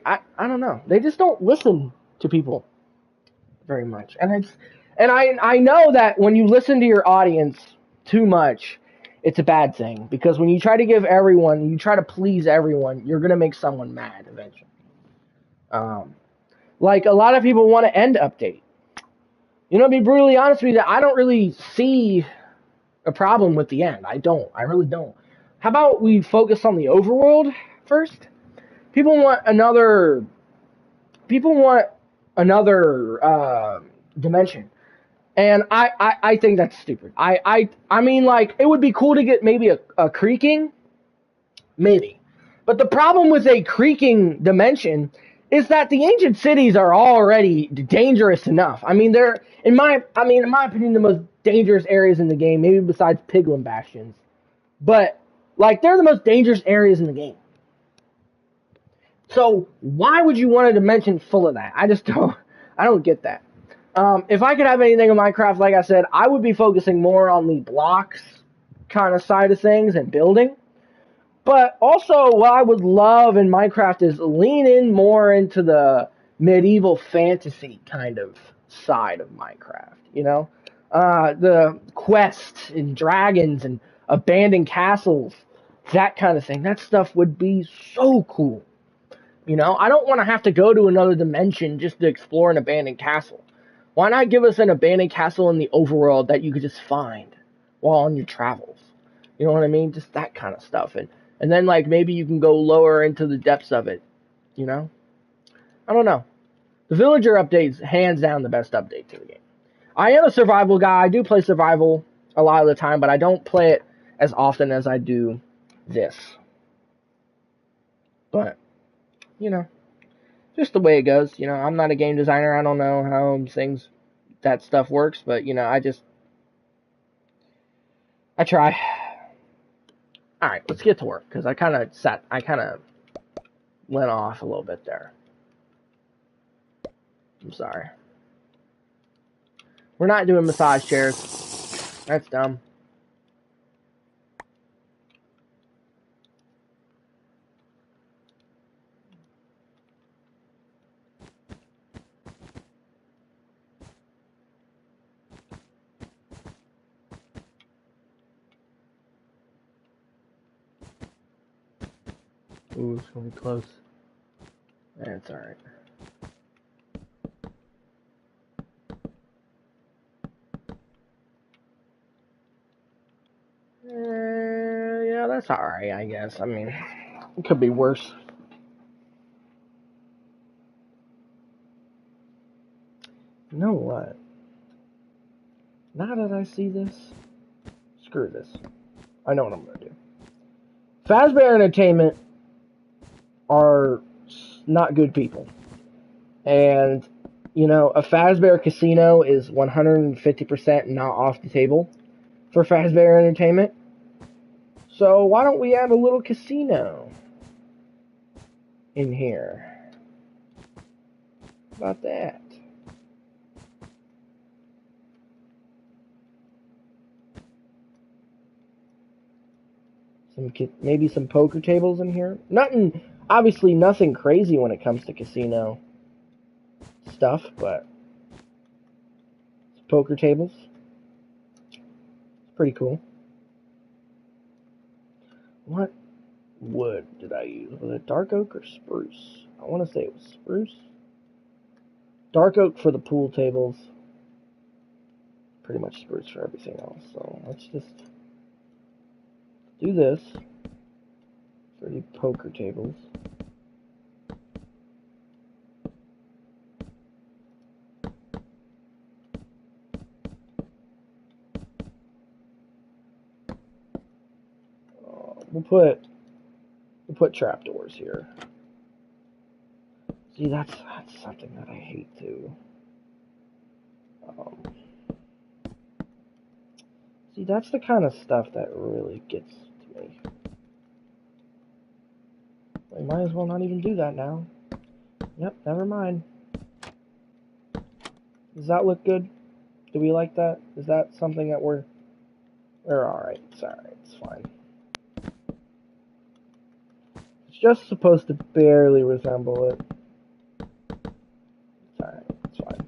A: I don't know. They just don't listen to people very much, and I know that when you listen to your audience too much, it's a bad thing because when you try to you try to please everyone, you're gonna make someone mad eventually. Um, like a lot of people want to end update. To be brutally honest with you, I don't really see a problem with the end. I don't. I really don't. How about we focus on the overworld first? People want another. People want another dimension. And I think that's stupid. I mean, like, it would be cool to get maybe a creaking, maybe. But the problem with a creaking dimension is that the ancient cities are already dangerous enough. I mean, they're in my opinion, the most dangerous areas in the game, maybe besides Piglin Bastions. But like, they're the most dangerous areas in the game. So why would you want a dimension full of that? I don't get that. If I could have anything in Minecraft, like I said, I would be focusing more on the blocks kind of side of things and building. But also, what I would love in Minecraft is lean in more into the medieval fantasy kind of side of Minecraft. The quests and dragons and abandoned castles, that kind of thing. That stuff would be so cool. I don't want to have to go to another dimension just to explore an abandoned castle. Why not give us an abandoned castle in the overworld that you could just find while on your travels? You know what I mean? Just that kind of stuff. And then, like, maybe you can go lower into the depths of it. You know? I don't know. The villager update's hands down the best update to the game. I am a survival guy. I do play survival a lot of the time, but I don't play it as often as I do this. But, just the way it goes. I'm not a game designer. I don't know how that stuff works, but, I try. Alright, let's get to work, because I kind of went off a little bit there. I'm sorry. We're not doing massage chairs. That's dumb. Ooh, it's gonna be close. That's alright. It's alright, I guess. I mean, it could be worse. You know what? Now that I see this, screw this. I know what I'm gonna do. Fazbear Entertainment are not good people. And, you know, a Fazbear Casino is 150% not off the table for Fazbear Entertainment. So why don't we add a little casino in here? How about that? Maybe some poker tables in here. Obviously nothing crazy when it comes to casino stuff, but poker tables. It's pretty cool. What wood did I use? Was it dark oak or spruce? I want to say it was spruce. Dark oak for the pool tables. Pretty much spruce for everything else. So let's just do this for the poker tables. We'll put trapdoors here. See, that's something that I hate too. See, that's the kind of stuff that really gets to me. We might as well not even do that now. Yep, never mind. Does that look good? Do we like that? Is that something that we're alright. It's alright. It's fine. It's just supposed to barely resemble it. It's alright. It's fine.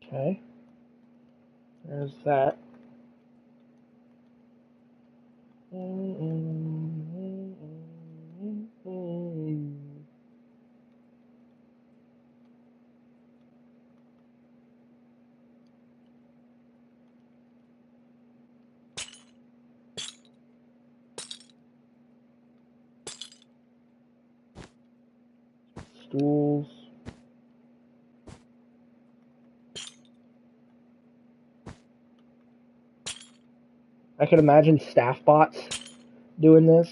A: Okay. There's that. Stools. I can imagine staff bots doing this.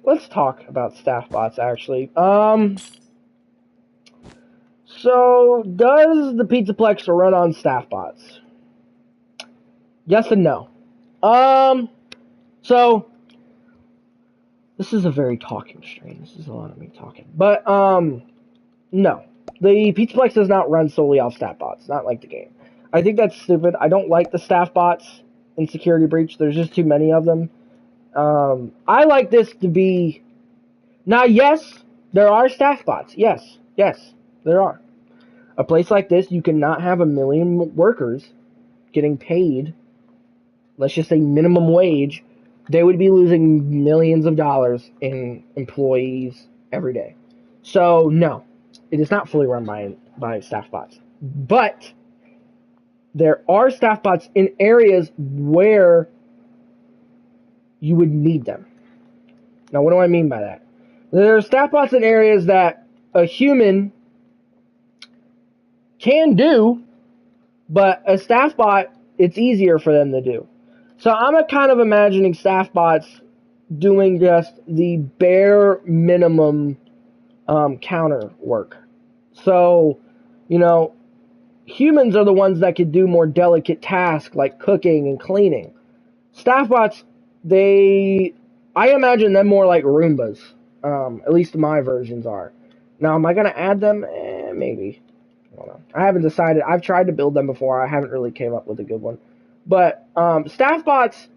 A: Let's talk about staff bots actually. So does the Pizzaplex run on staff bots? Yes and no. So this is a very talking stream. This is a lot of me talking. But no. The Pizzaplex does not run solely off staff bots, not like the game. I think that's stupid. I don't like the staff bots in Security Breach. There's just too many of them. I like this to be... Now, yes, there are staff bots. Yes, there are. A place like this, you cannot have 1 million workers getting paid, let's just say minimum wage. They would be losing millions of dollars in employees every day. So, no, it is not fully run by staff bots. But there are staff bots in areas where you would need them. Now, what do I mean by that? There are staff bots in areas that a human can do, but a staff bot, it's easier for them to do. So I'm kind of imagining staff bots doing just the bare minimum counter work. So, you know, humans are the ones that could do more delicate tasks like cooking and cleaning. Staff bots, I imagine them more like Roombas. At least my versions are. Now, am I going to add them? Maybe. don't know. I haven't decided. I've tried to build them before. I haven't really came up with a good one. But staff bots.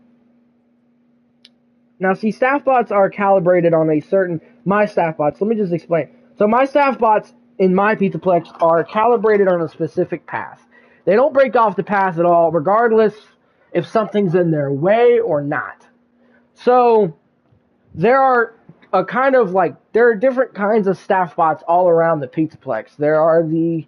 A: Now, see, staff bots are calibrated on a certain. My staff bots. Let me just explain. So my staff bots in my Pizzaplex are calibrated on a specific path. They don't break off the path at all, regardless if something's in their way or not. So there are there are different kinds of staff bots all around the Pizzaplex. There are the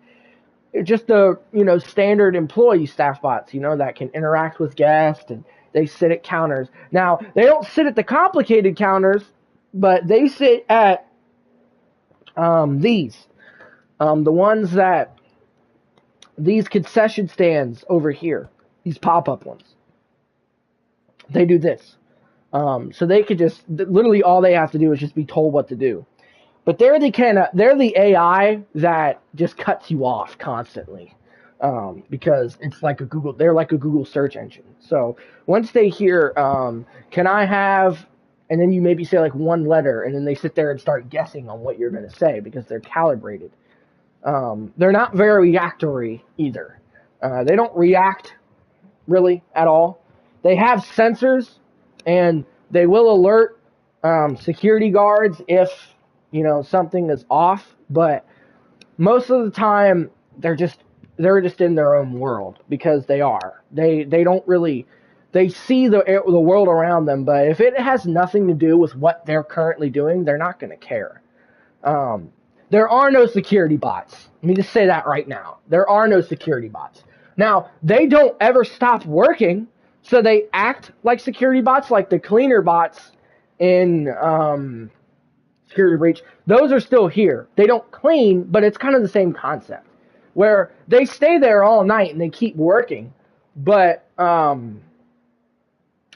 A: standard employee staff bots, that can interact with guests, and they sit at counters. Now, they don't sit at the complicated counters, but they sit at these. These concession stands over here, these pop-up ones. They do this. So they could literally all they have to do is just be told what to do. But they're the AI that just cuts you off constantly. Because they're like a Google search engine. So once they hear, can I have, and then you maybe say like one letter, and then they sit there and start guessing on what you're going to say because they're calibrated. They're not very reactory either. They don't react really at all. They have sensors, and they will alert security guards if something is off. But most of the time, they're just in their own world because they are. They don't really. They see the world around them, but if it has nothing to do with what they're currently doing, they're not going to care. There are no security bots. Let me just say that right now. There are no security bots. Now, they don't ever stop working, so they act like security bots, like the cleaner bots in Security Breach. Those are still here. They don't clean, but it's kind of the same concept, where they stay there all night and they keep working, but and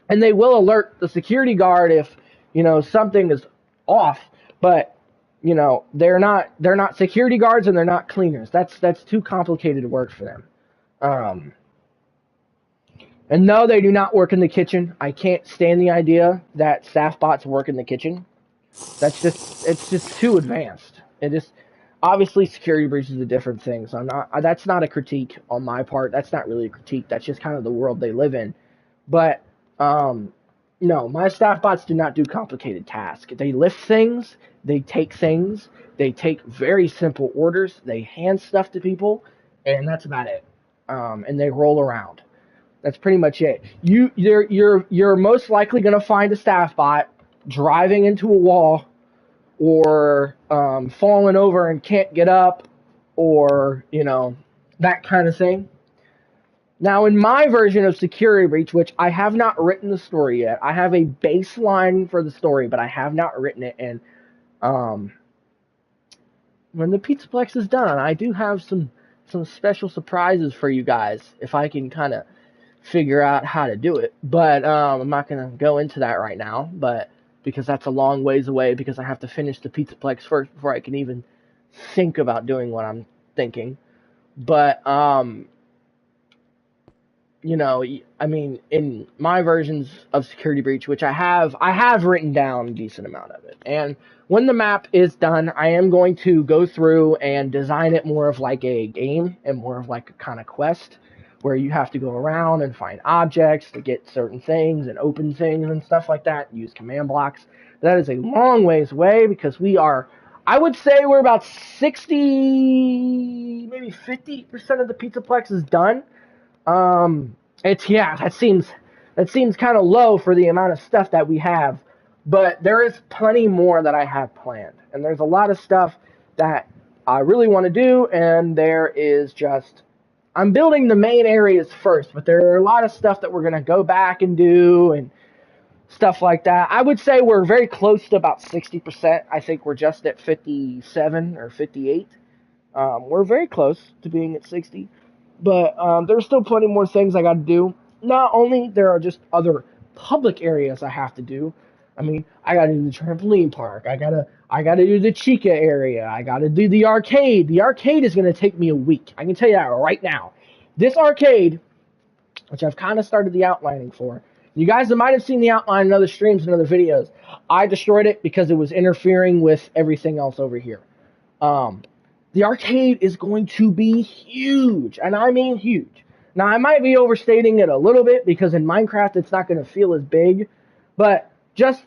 A: they will alert the security guard if something is off, but they're not security guards and they're not cleaners. That's too complicated work for them. And no, they do not work in the kitchen. I can't stand the idea that staff bots work in the kitchen. It's just too advanced. It is obviously Security Breach is a different thing. So that's not a critique on my part. That's not really a critique. That's just kind of the world they live in. But no, my staff bots do not do complicated tasks. They lift things, they take things, they take very simple orders, they hand stuff to people, and that's about it. And they roll around. That's pretty much it. You're most likely going to find a staff bot driving into a wall, or falling over and can't get up, or that kind of thing. Now, in my version of Security Breach, which I have not written the story yet, I have a baseline for the story, but I have not written it. And when the Pizzaplex is done, I do have some special surprises for you guys if I can kind of figure out how to do it. But I'm not going to go into that right now, but because that's a long ways away, because I have to finish the Pizzaplex first before I can even think about doing what I'm thinking. But in my versions of Security Breach, which I have written down a decent amount of it. And when the map is done, I am going to go through and design it more of like a game and more of like a kind of quest where you have to go around and find objects to get certain things and open things and stuff like that, and use command blocks. That is a long ways away because I would say we're about 60, maybe 50% of the Pizzaplex is done. That seems kind of low for the amount of stuff that we have, but there is plenty more that I have planned, and there's a lot of stuff that I really want to do, and I'm building the main areas first, but there are a lot of stuff that we're going to go back and do and stuff like that. I would say we're very close to about 60%. I think we're just at 57 or 58. We're very close to being at 60. But there's still plenty more things I got to do. Not only there are just other public areas I have to do. I mean, I got to do the trampoline park. I gotta do the Chica area. I got to do the arcade. The arcade is going to take me a week. I can tell you that right now. This arcade, which I've kind of started the outlining for. You guys might have seen the outline in other streams and other videos. I destroyed it because it was interfering with everything else over here. The arcade is going to be huge, and I mean huge. Now, I might be overstating it a little bit because in Minecraft it's not going to feel as big, but just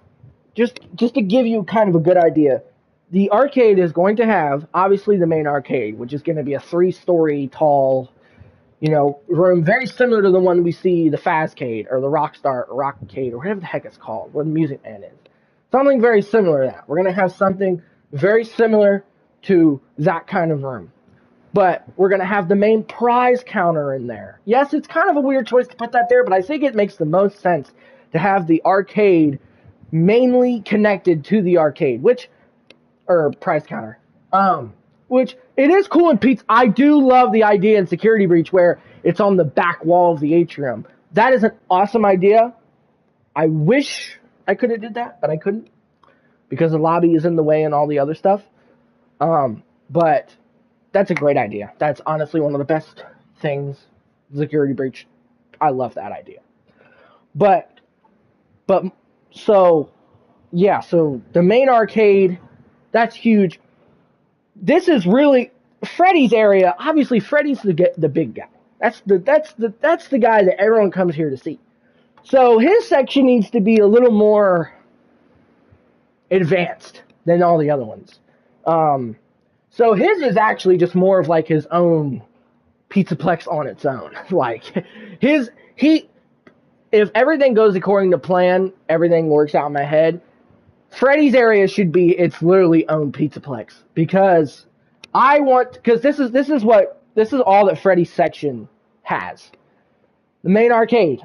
A: to give you kind of a good idea, the arcade is going to have obviously the main arcade, which is going to be a 3-story tall, room very similar to the one we see the Fazcade or the Rockcade or whatever the heck it's called, where the Music Man is. Something very similar to that. We're going to have something very similar to that kind of room. But we're going to have the main prize counter in there. Yes, it's kind of a weird choice to put that there, but I think it makes the most sense to have the arcade mainly connected to the arcade, or prize counter. Which it is cool in Pizza. I do love the idea in Security Breach where it's on the back wall of the atrium. That is an awesome idea. I wish I could have did that, but I couldn't because the lobby is in the way and all the other stuff. But that's a great idea. That's honestly one of the best things. Security Breach. I love that idea. But so yeah, so the main arcade, that's huge. This is really Freddy's area. Obviously, Freddy's the big guy. That's the guy that everyone comes here to see. So his section needs to be a little more advanced than all the other ones. So his is actually just more of like his own Pizzaplex on its own. Like if everything goes according to plan, everything works out in my head. Freddy's area should be its literally own Pizzaplex because this is all that Freddy's section has. The main arcade,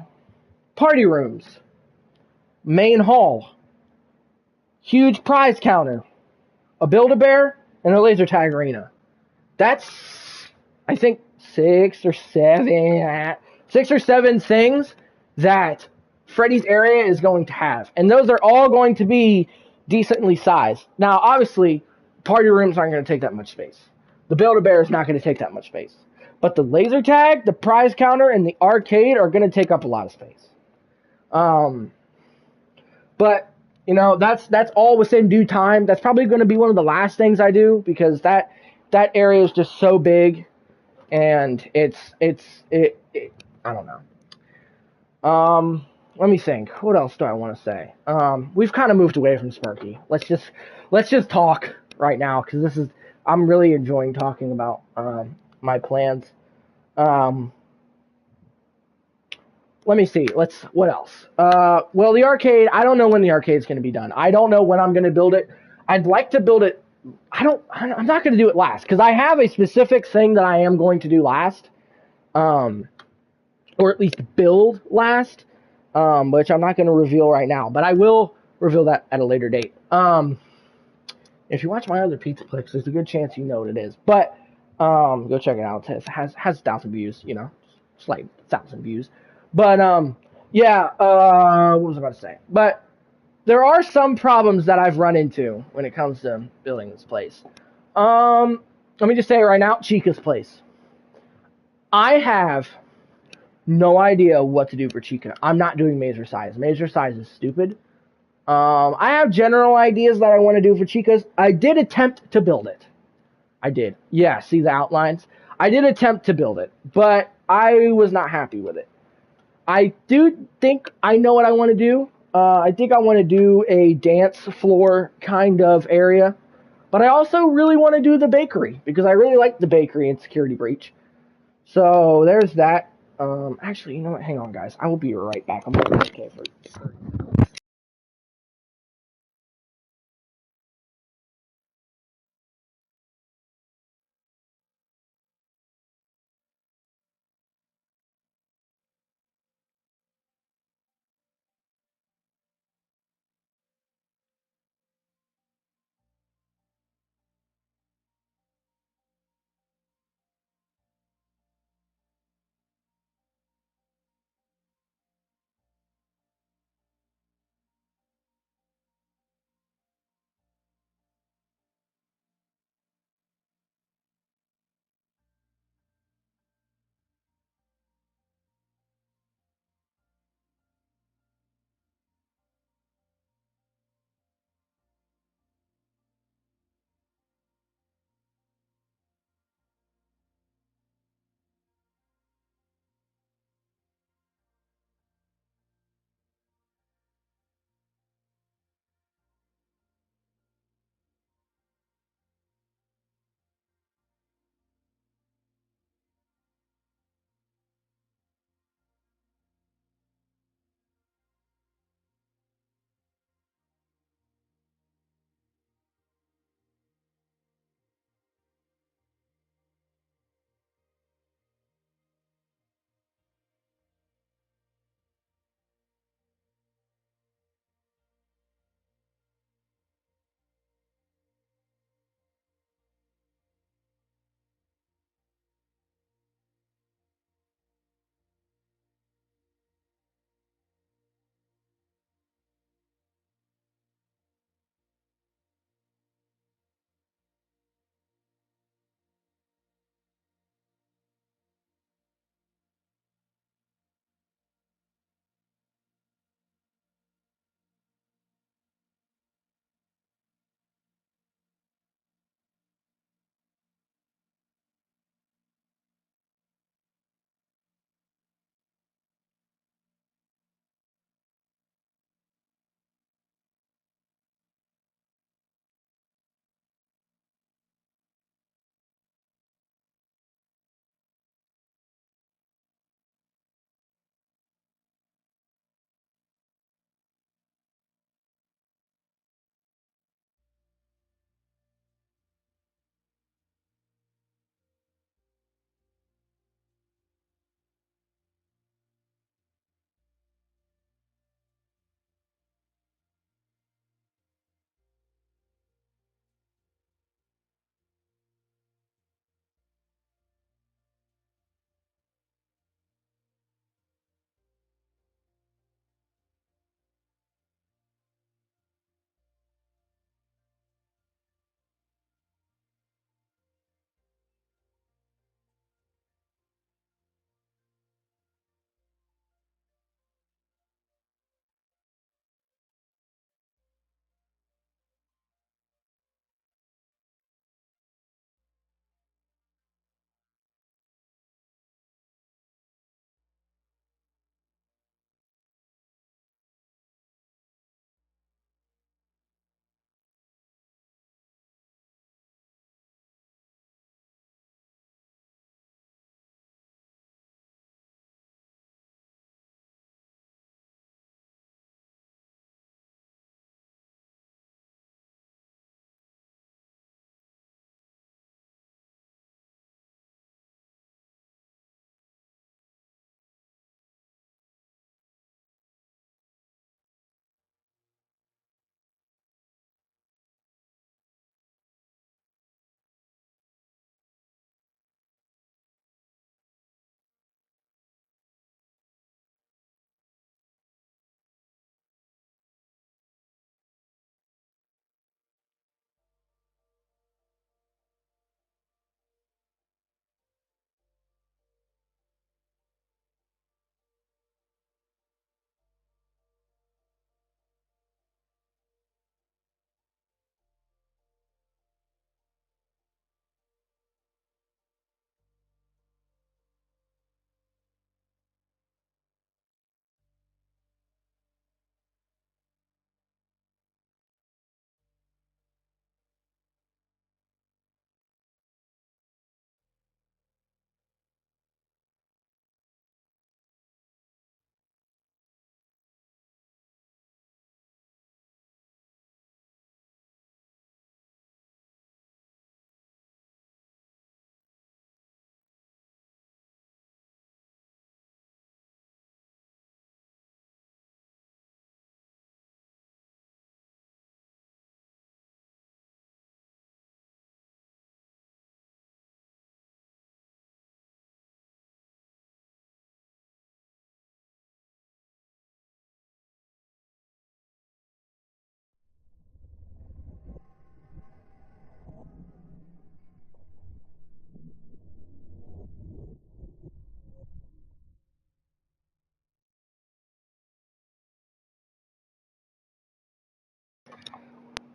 A: party rooms, main hall, huge prize counter, a Build-A-Bear, and a laser tag arena. That's, I think, 6 or 7 things that Freddy's area is going to have. And those are all going to be decently sized. Now, obviously, party rooms aren't going to take that much space. The Build-A-Bear is not going to take that much space. But the laser tag, the prize counter, and the arcade are going to take up a lot of space. But, that's all within due time. That's probably going to be one of the last things I do because that area is just so big. And I don't know. Let me think. What else do I want to say? We've kind of moved away from Sparky. Let's just talk right now because I'm really enjoying talking about my plans. Let me see. What else? Well, the arcade. I don't know when the arcade's going to be done. I don't know when I'm going to build it. I'd like to build it. I'm not going to do it last because I have a specific thing that I am going to do last. Or at least build last, which I'm not going to reveal right now, but I will reveal that at a later date. If you watch my other Pizzaplex, there's a good chance you know what it is, but go check it out. It has 1,000 views, just like 1,000 views. But yeah, what was I about to say? But there are some problems that I've run into when it comes to building this place. Let me just say it right now, Chica's place. I have no idea what to do for Chica. I'm not doing Mazer Size. Mazer Size is stupid. I have general ideas that I want to do for Chica's. I did attempt to build it. I did. Yeah, see the outlines? I did attempt to build it, but I was not happy with it. I do think I know what I want to do. I think I want to do a dance floor kind of area, but I also really want to do the bakery because I really like the bakery in Security Breach. So there's that. Actually, you know what? Hang on, guys. I will be right back. I'm going to okay for.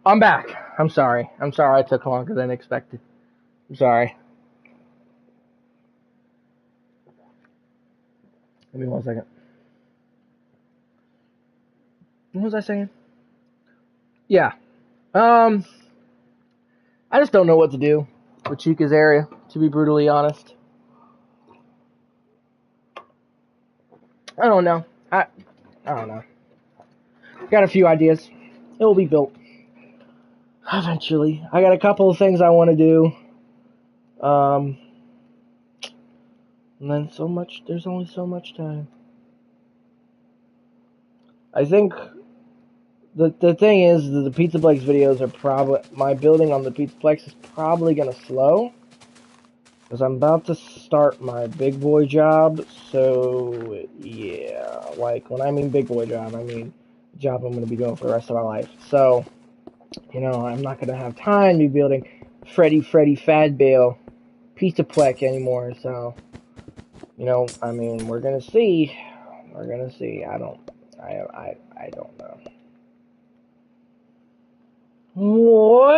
A: I'm back. I'm sorry. I'm sorry I took longer than expected. I'm sorry. Give me 1 second. What was I saying? Yeah. I just don't know what to do with Chica's area, to be brutally honest. I don't know. I don't know. Got a few ideas. It will be built eventually. I got a couple of things I want to do. And then there's only so much time. I think the thing is the Pizzaplex videos are probably, my building on the Pizzaplex is probably going to slow. Because I'm about to start my big boy job, so yeah, like when I mean big boy job, I mean the job I'm going to be doing for the rest of my life. So, I'm not going to have time to be building Freddy Fazbear Pizzaplex anymore, so, I mean, we're going to see. We're going to see. I don't know. Well,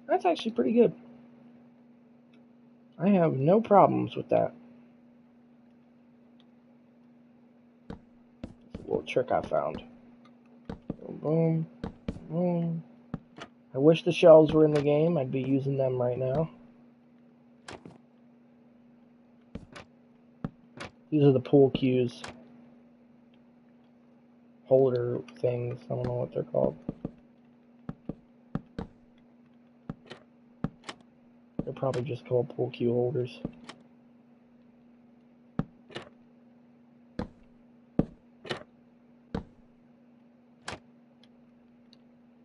A: that's actually pretty good. I have no problems with that. It's a little trick I found. Boom, boom. I wish the shells were in the game. I'd be using them right now. These are the pool cues. Holder things. I don't know what they're called. They're probably just called pool cue holders.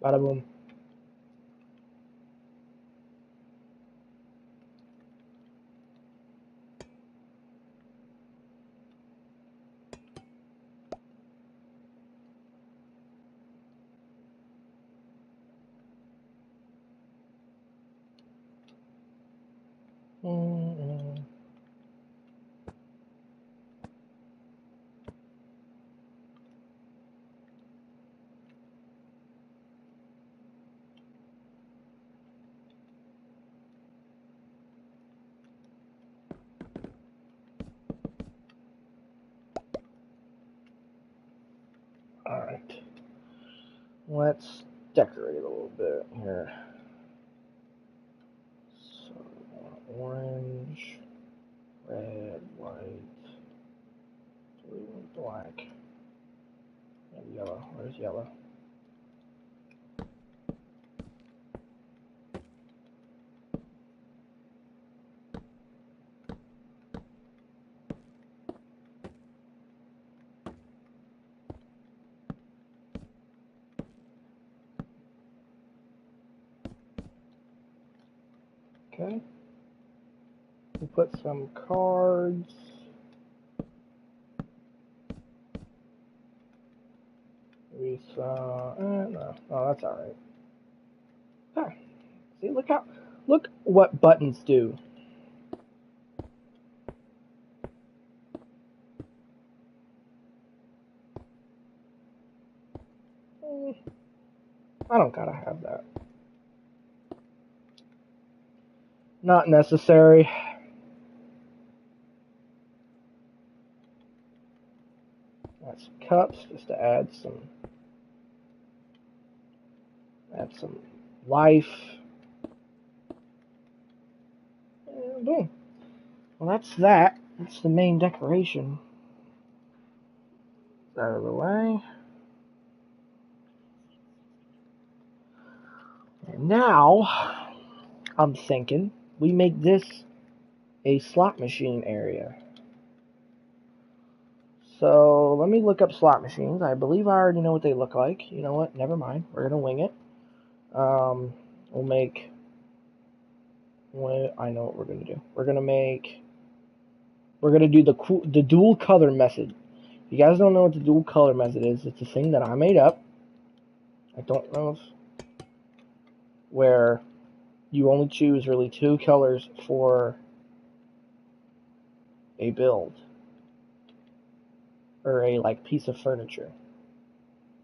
A: Bada boom. Alright. Let's decorate a little bit here. So, orange, red, white, blue, and black. And yellow. Where's yellow? Okay. We put some cards. We saw. No. Oh, that's alright. Huh. See, look what buttons do. I don't gotta have that. Not necessary. That's cups just to add some life. And boom. Well, that's that. That's the main decoration. Out of the way. And now, I'm thinking we make this a slot machine area. So, let me look up slot machines. I believe I already know what they look like. You know what? Never mind. We're going to wing it. We'll make... I know what we're going to do. We're going to do the dual color method. If you guys don't know what the dual color method is, it's a thing that I made up. I don't know where you only choose really 2 colors for a build. Or a, like, piece of furniture.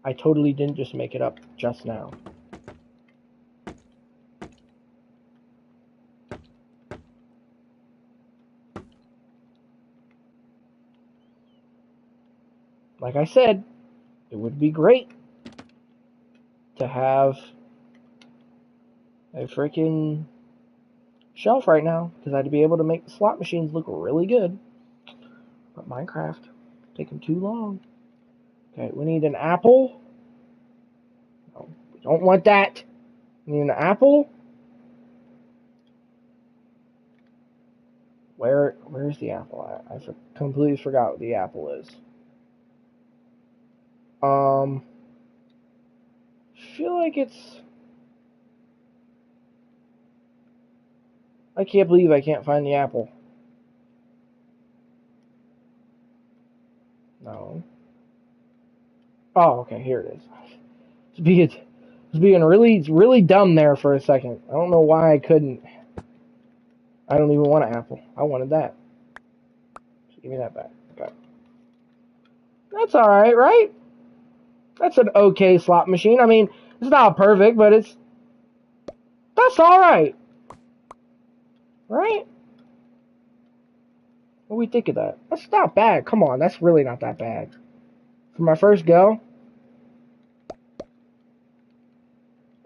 A: I totally didn't just make it up just now. Like I said, it would be great to have a freaking shelf right now, because I'd be able to make the slot machines look really good. But Minecraft, taking too long. Okay, we need an apple. No, we don't want that. We need an apple. Where's the apple at? I completely forgot what the apple is. I feel like it's... I can't believe I can't find the apple. No. Oh, okay, here it is. It's being really dumb there for a second. I don't know why I couldn't. I don't even want an apple. I wanted that. Just give me that back. Okay. That's alright, right? That's an okay slot machine. I mean, it's not perfect, but that's alright. Right? What do we think of that? That's not bad. Come on, that's really not that bad. For my first go.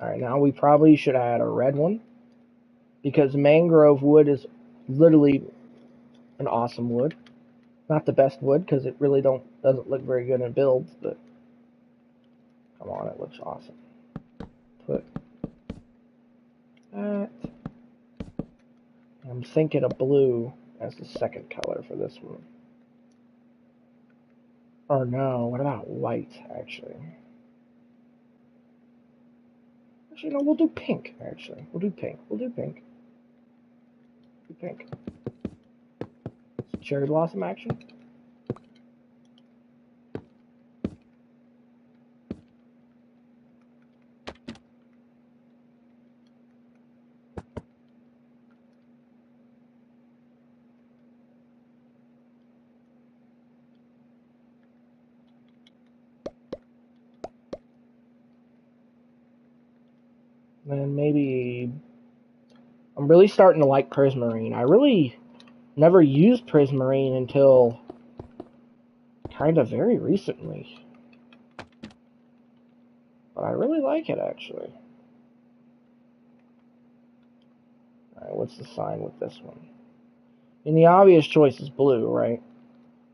A: Alright, now we probably should add a red one. Because mangrove wood is literally an awesome wood. Not the best wood, because it really doesn't look very good in builds, but come on, it looks awesome. Put that. I'm thinking of blue as the second color for this one. Or no, what about white, actually? Actually, no, we'll do pink, actually. We'll do pink. Do pink. Cherry blossom action. Then maybe... I'm really starting to like prismarine. I really never used prismarine until kind of very recently. But I really like it, actually. Alright, what's the sign with this one? And the obvious choice is blue, right?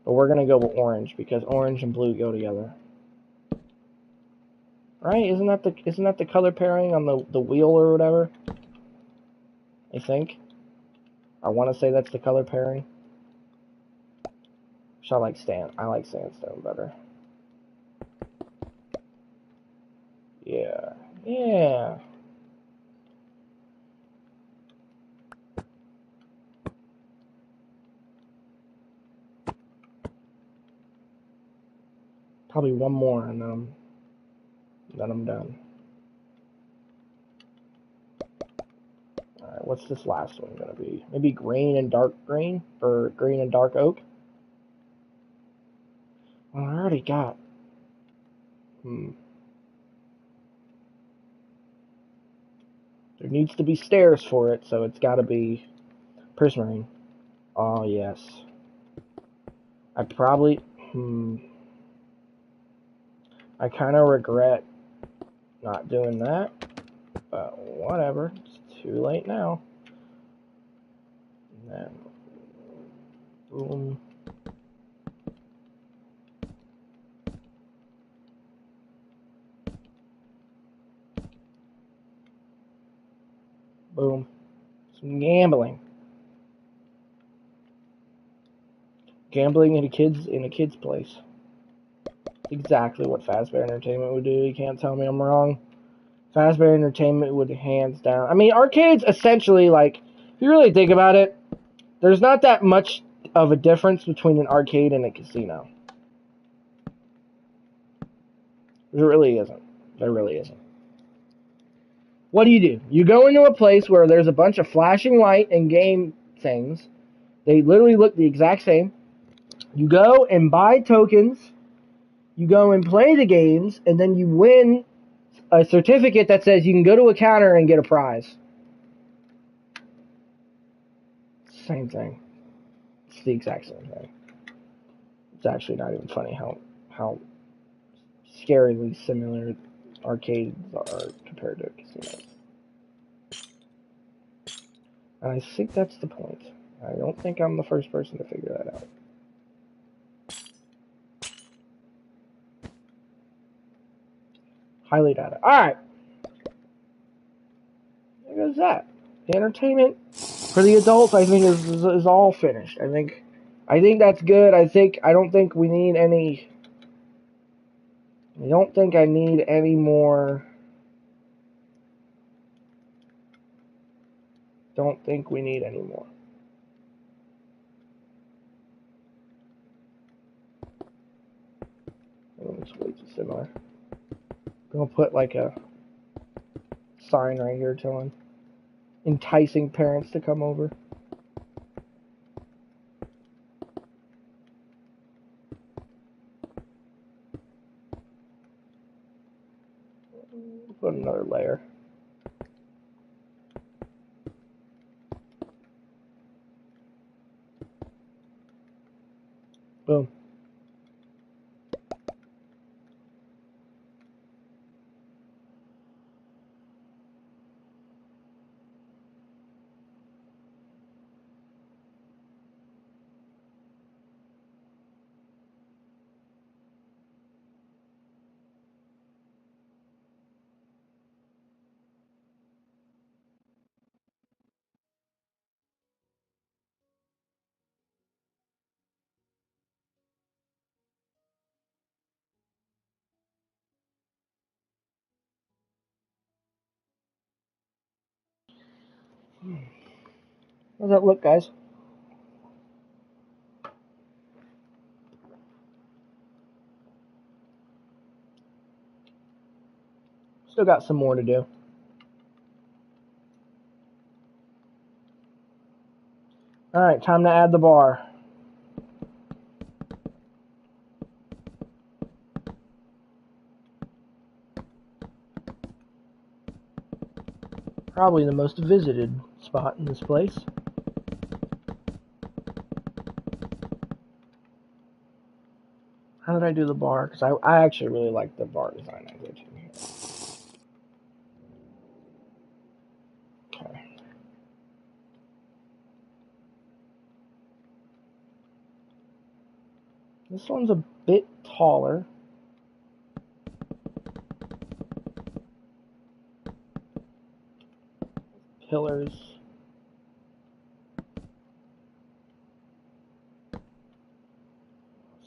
A: But we're gonna go with orange, because orange and blue go together. Right? Isn't that the color pairing on the wheel or whatever? I think. I want to say that's the color pairing. I like sandstone better. Yeah. Yeah. Probably one more and then I'm done. Alright, what's this last one gonna be? Maybe green and dark green? Or green and dark oak? Well, I already got... There needs to be stairs for it, so it's gotta be prismarine. Oh, yes. I probably... I kind of regret not doing that, but whatever. It's too late now. And then... Boom. Boom. Some gambling. Gambling in a kid's place. Exactly what Fazbear Entertainment would do. You can't tell me I'm wrong. Fazbear Entertainment would hands down. I mean, arcades essentially, like, if you really think about it, there's not that much of a difference between an arcade and a casino. There really isn't. There really isn't. What do? You go into a place where there's a bunch of flashing light and game things. They literally look the exact same. You go and buy tokens. You go and play the games, and then you win a certificate that says you can go to a counter and get a prize. Same thing. It's the exact same thing. It's actually not even funny how scarily similar arcades are compared to casinos. And I think that's the point. I don't think I'm the first person to figure that out. Highly doubt it. Alright. There goes that. The entertainment for the adults, I think, is all finished. I think that's good. I don't think we need any. I don't think I need any more. Don't think we need any more. It's way too similar. I'm gonna put like a sign right here telling enticing parents to come over. Put another layer. Boom. How's that look, guys? Still got some more to do. Alright, time to add the bar. Probably the most visited spot in this place. How did I do the bar? Because I actually really like the bar design I did in here. Okay. This one's a bit taller. Pillars.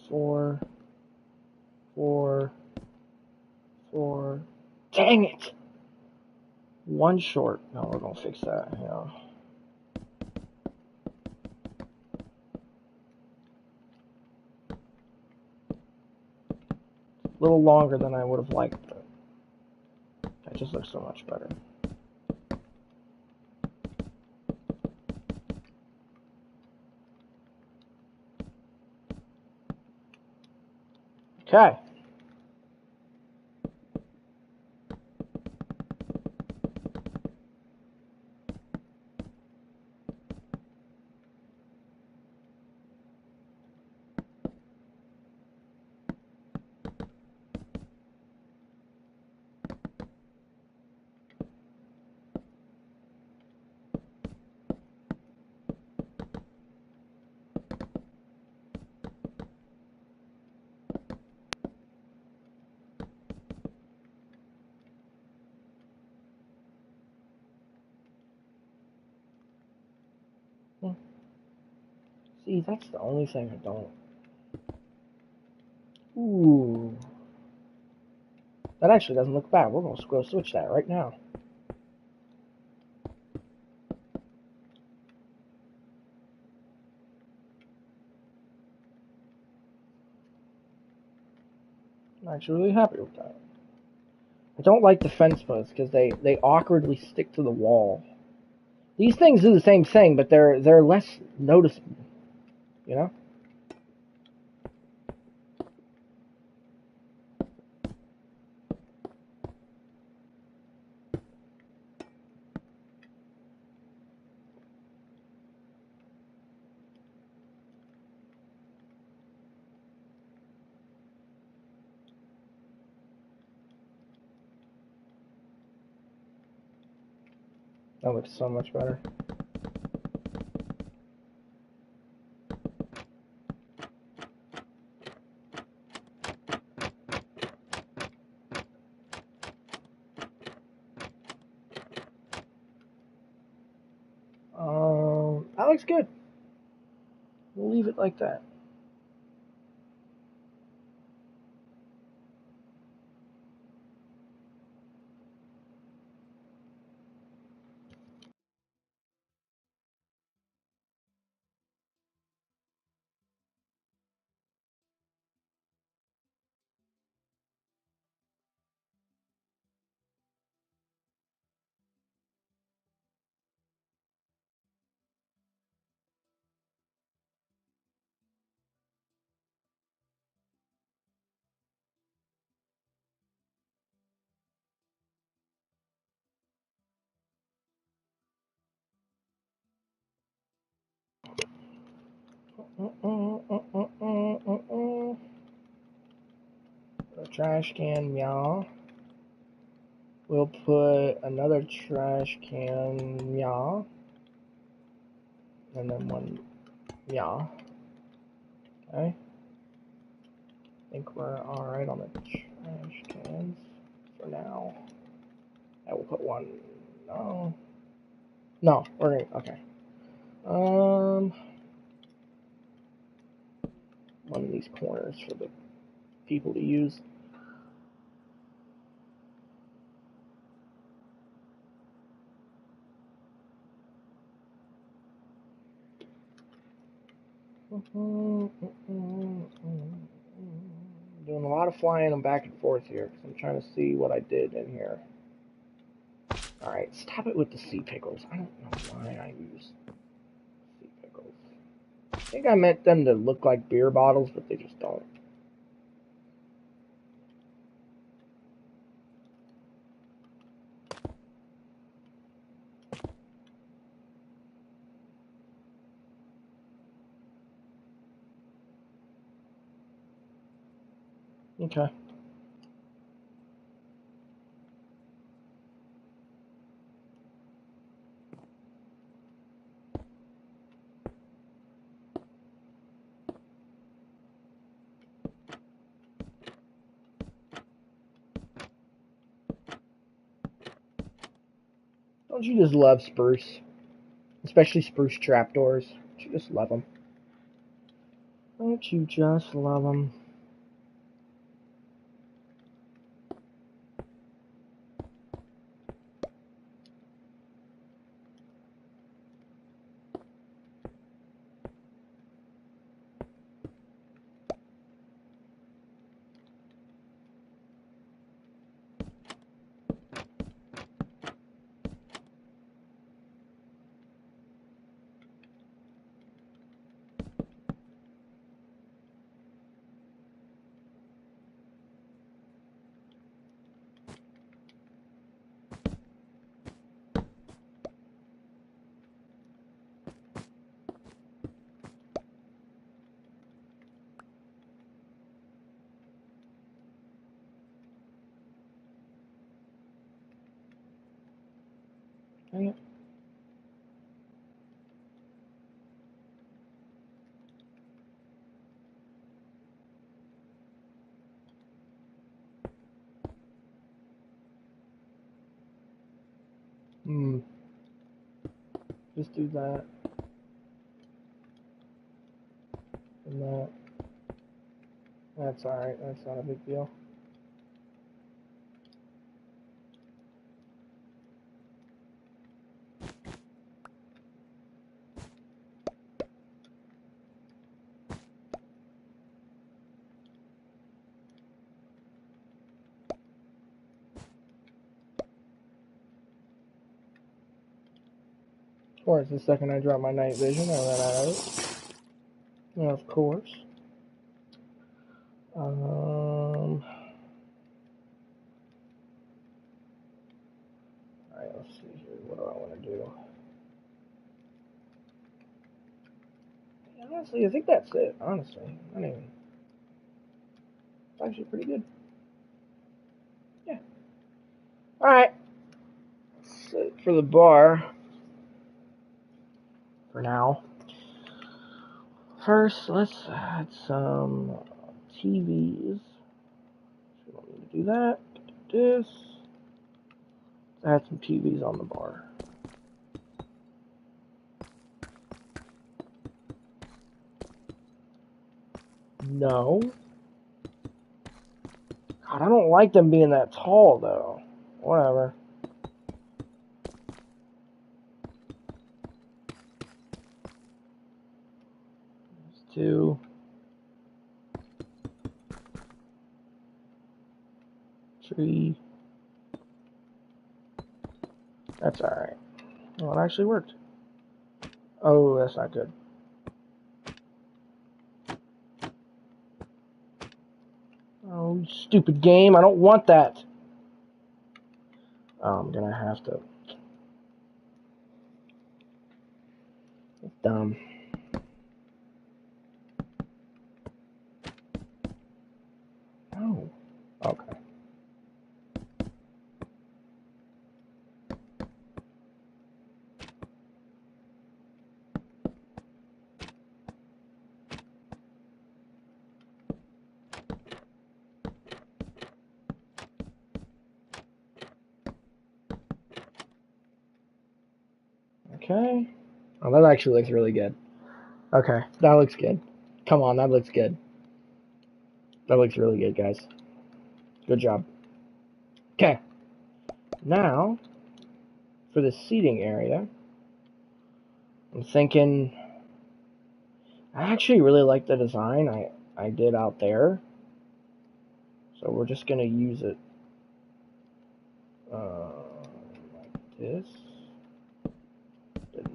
A: Four. Dang it! One short. No, we're gonna fix that. Yeah. A little longer than I would have liked, but that just looks so much better. Okay. See, that's the only thing I don't. Ooh. That actually doesn't look bad. We're going to go switch that right now. I'm actually really happy with that. I don't like the fence posts because they awkwardly stick to the wall. These things do the same thing, but they're less noticeable, you know? That looks so much better. That looks good. We'll leave it like that. A trash can, yeah. We'll put another trash can, yeah. And then one, yeah. Okay. I think we're alright on the trash cans for now. I will put one. No. No, we're gonna, okay. One of these corners for the people to use. Doing a lot of flying and back and forth here because I'm trying to see what I did in here. Alright, stop it with the sea pickles. I don't know why I use sea pickles. I think I meant them to look like beer bottles, but they just don't. Okay. Don't you just love spruce? Especially spruce trapdoors. Don't you just love them? Don't you just love them? Dang it. Just do that. And that. That's alright. That's not a big deal. Of course, the second I drop my night vision, I run out of it. And of course. Alright, let's see here. What do I want to do? Honestly, I think that's it. Honestly, not even. It's actually pretty good. Yeah. Alright. That's it for the bar. For now. First, let's add some TVs. We don't need to do that. This. Let's add some TVs on the bar. No. God, I don't like them being that tall, though. Whatever. There's 2. 3. That's alright. Well, it actually worked. Oh, that's not good. Oh, stupid game. I don't want that. Oh, I'm gonna have to. It's dumb. Oh. Okay. Okay. Oh, that actually looks really good. Okay, that looks good. Come on, that looks good. That looks really good, guys. Good job. Okay. Now, for the seating area, I'm thinking... I actually really like the design I did out there. So we're just going to use it like this.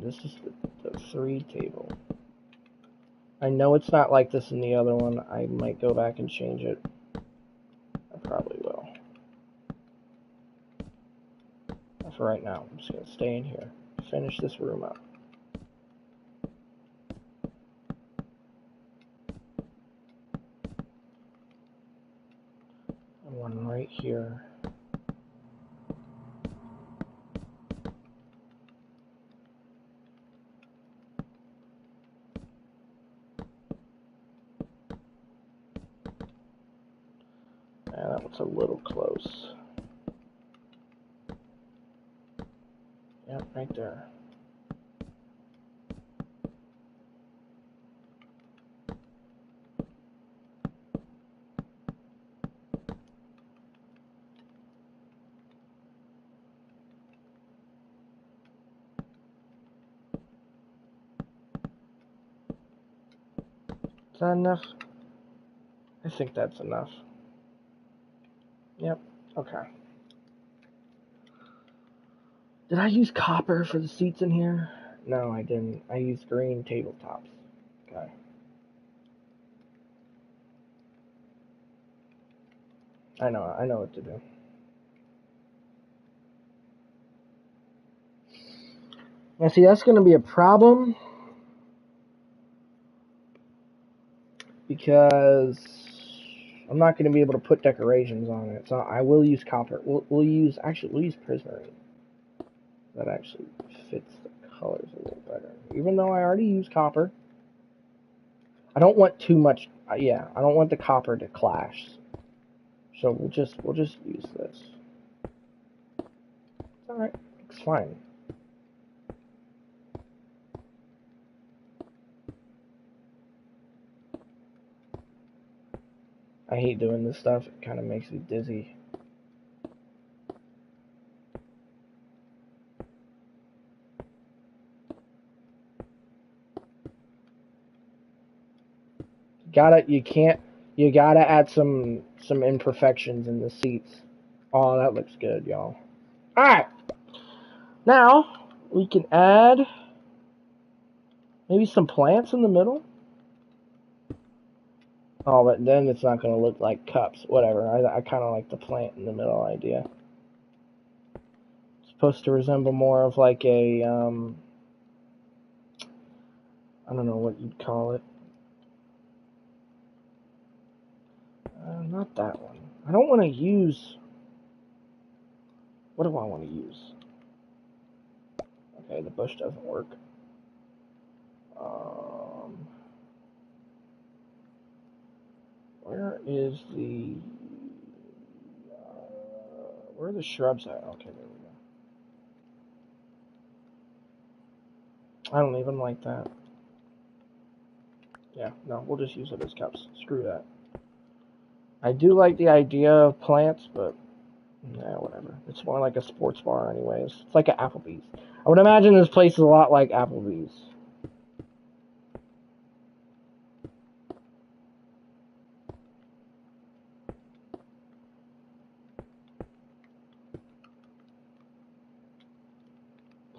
A: This is the 3 table. I know it's not like this in the other one. I might go back and change it. I probably will. But for right now, I'm just going to stay in here. Finish this room up. And one right here. Yeah, that one's a little close. Yep, right there. Is that enough? I think that's enough. Yep, okay. Did I use copper for the seats in here? No, I didn't. I used green tabletops. Okay. I know what to do. Now see, that's going to be a problem because I'm not going to be able to put decorations on it. So I will use copper. We'll use prismarine. That actually fits the colors a little better. Even though I already use copper. I don't want too much. Yeah, I don't want the copper to clash. So we'll just use this. It's alright. It's fine. I hate doing this stuff. It kind of makes me dizzy. You gotta add some imperfections in the seats. Oh, that looks good, y'all. Alright. Now, we can add Maybe some plants in the middle? Oh, but then it's not going to look like cups. Whatever. I kind of like the plant in the middle idea. It's supposed to resemble more of like a, I don't know what you'd call it. Not that one. I don't want to use... What do I want to use? Okay, the bush doesn't work. Where is the... where are the shrubs at? Okay, there we go. I don't even like that. Yeah, no, we'll just use it as cups. Screw that. I do like the idea of plants, but yeah, whatever. It's more like a sports bar anyways. It's like an Applebee's. I would imagine this place is a lot like Applebee's.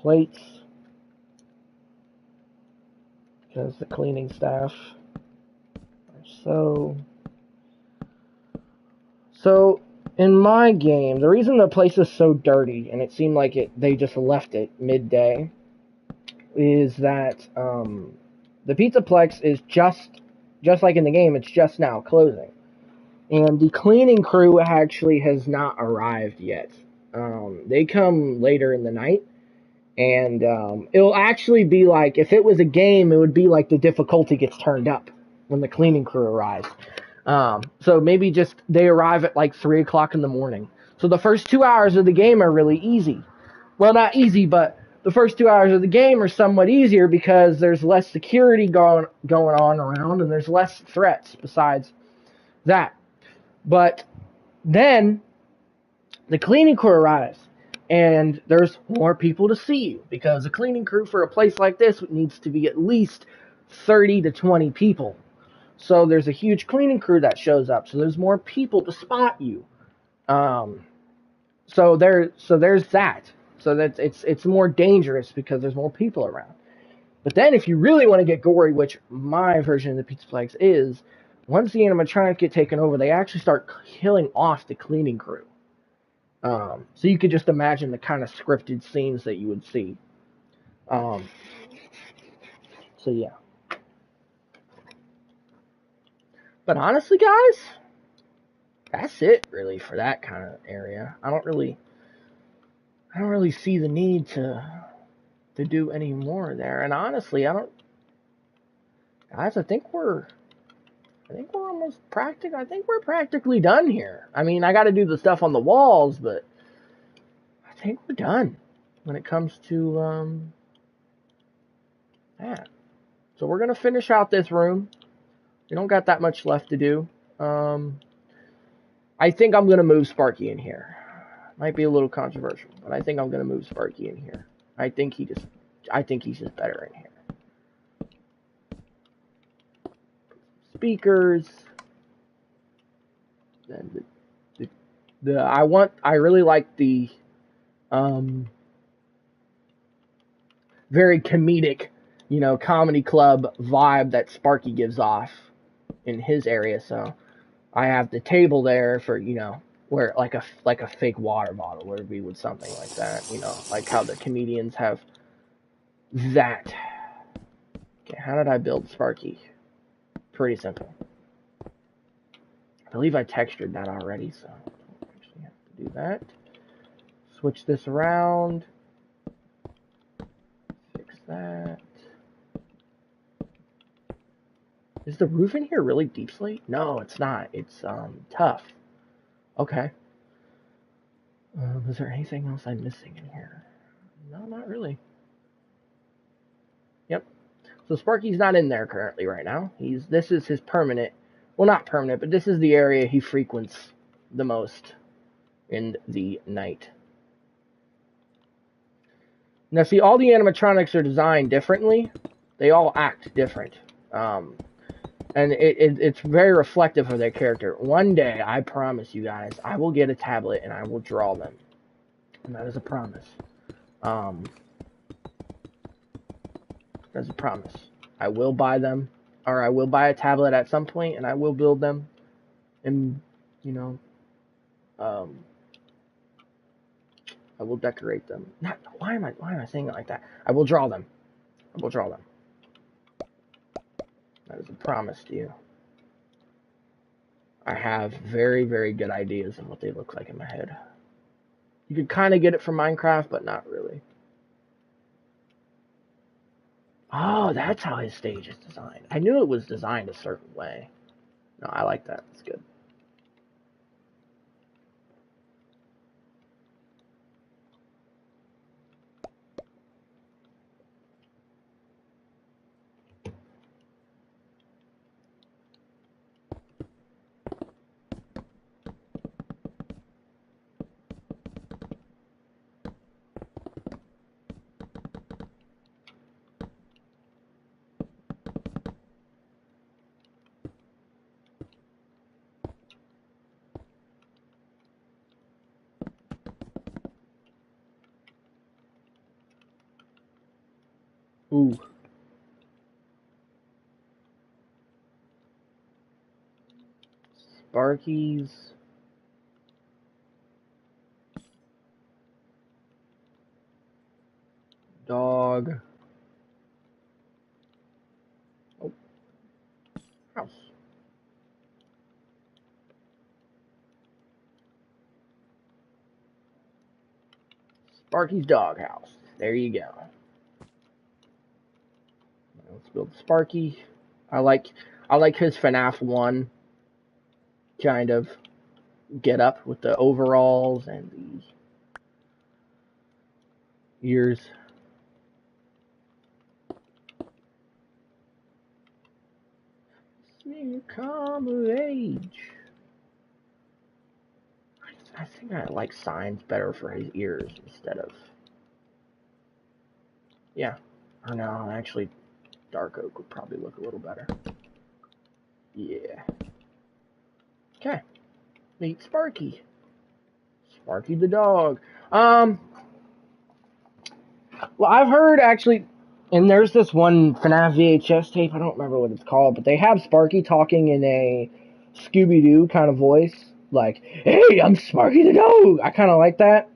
A: Plates. Because the cleaning staff are So, in my game, the reason the place is so dirty, and it seemed like they just left it midday, is that the Pizzaplex is just like in the game, it's just now closing. And the cleaning crew actually has not arrived yet. They come later in the night, and it'll actually be like, if it was a game, it would be like the difficulty gets turned up when the cleaning crew arrives. So maybe just they arrive at like 3 o'clock in the morning. So the first 2 hours of the game are really easy. Well, not easy, but the first 2 hours of the game are somewhat easier because there's less security going on around, and there's less threats besides that. But then the cleaning crew arrives, and there's more people to see you, because the cleaning crew for a place like this needs to be at least 30 to 20 people. So there's a huge cleaning crew that shows up, so there's more people to spot you. So there's that. So that it's more dangerous because there's more people around. But then if you really want to get gory, which my version of the Pizzaplex is, once the animatronics get taken over, they actually start killing off the cleaning crew. So you could just imagine the kind of scripted scenes that you would see. So yeah. But honestly, guys, that's it really for that kind of area. I don't really see the need to do any more there. And honestly, guys, I think we're almost practically done here. I mean, I got to do the stuff on the walls, but I think we're done when it comes to that. So we're gonna finish out this room. We don't got that much left to do. I think I'm gonna move Sparky in here. Might be a little controversial, but I think I'm gonna move Sparky in here. I think he's just better in here. Speakers. Then I really like the very comedic, comedy club vibe that Sparky gives off in his area. So I have the table there for, where like a fake water bottle would be with something like that, like how the comedians have that. Okay, how did I build Sparky? Pretty simple. I believe I textured that already, so I actually have to do that. Switch this around. Fix that. Is the roof in here really deep slate? No, it's not. It's tough. Okay. Is there anything else I'm missing in here? No, not really. Yep. So Sparky's not in there currently right now. This is his permanent. Well, not permanent, but this is the area he frequents the most in the night. Now, see, all the animatronics are designed differently. They all act different. And it's very reflective of their character. One day, I promise you guys, I will get a tablet and I will draw them. And that is a promise. That's a promise. I will buy them, or I will buy a tablet at some point, and I will build them, and you know, I will decorate them. Why am I saying it like that? I will draw them. I will draw them. That is a promise to you. I have very, very good ideas of what they look like in my head. You can kind of get it from Minecraft, but not really. Oh, that's how his stage is designed. I knew it was designed a certain way. No, I like that. It's good. Ooh. Sparky's. Dog. Oh. House. Sparky's doghouse. There you go. Let's build Sparky. I like his FNAF 1 kind of get up with the overalls and the ears. See, come of age. I think I like signs better for his ears instead of. Yeah. Or no, actually, dark oak would probably look a little better. Yeah. Okay. Meet Sparky. Sparky the dog. Well, I've heard actually, and there's this one FNAF VHS tape, I don't remember what it's called, but they have Sparky talking in a Scooby-Doo kind of voice. Like, hey, I'm Sparky the dog. I kind of like that.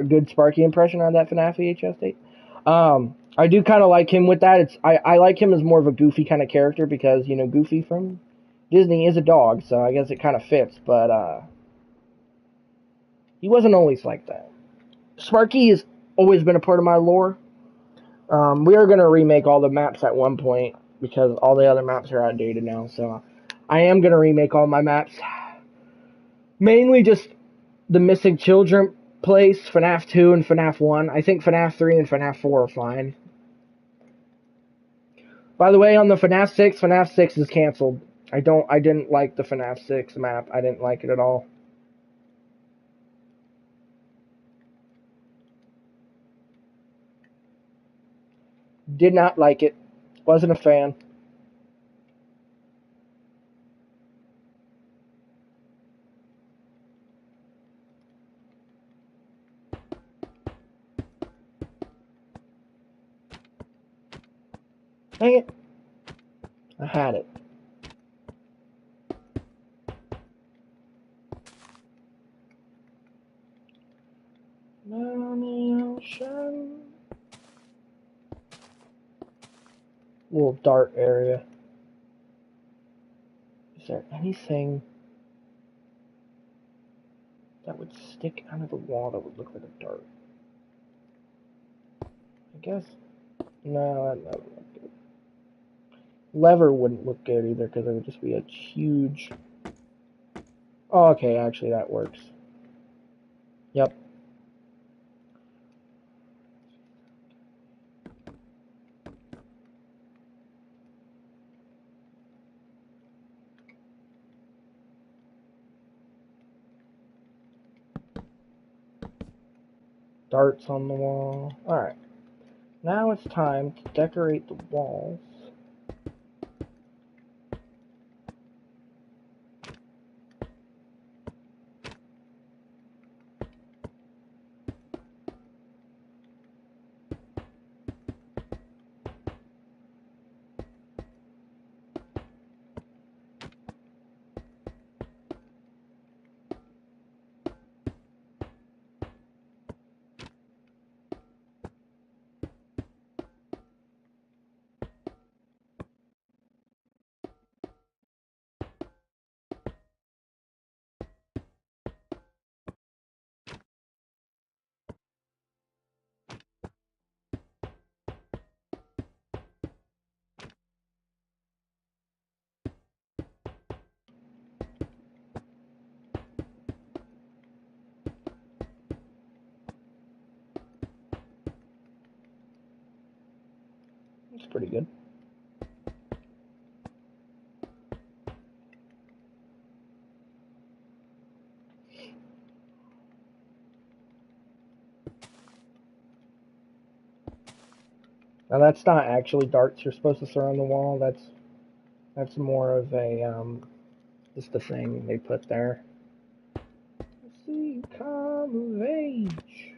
A: Good Sparky impression on that FNAF VHS tape. I do kind of like him with that. I like him as more of a goofy kind of character because, you know, Goofy from Disney is a dog, so I guess it kind of fits, but he wasn't always like that. Sparky has always been a part of my lore. We are going to remake all the maps at one point because all the other maps are outdated now, so I am going to remake all my maps. Mainly just the missing children place, FNAF 2 and FNAF 1. I think FNAF 3 and FNAF 4 are fine. By the way, on the FNAF 6 is canceled. I didn't like the FNAF 6 map. I didn't like it at all. Did not like it. Wasn't a fan. Dang it. I had it. Ocean. Little dart area. Is there anything that would stick out of the wall that would look like a dart? I guess. No, that wouldn't look good. Lever wouldn't look good either because it would just be a huge. Oh, okay, actually that works. Yep. Darts on the wall. Alright. Now it's time to decorate the walls. pretty good. Now that's not actually darts you're supposed to throw on the wall. That's more of a just a thing they put there. Let's see, come of age.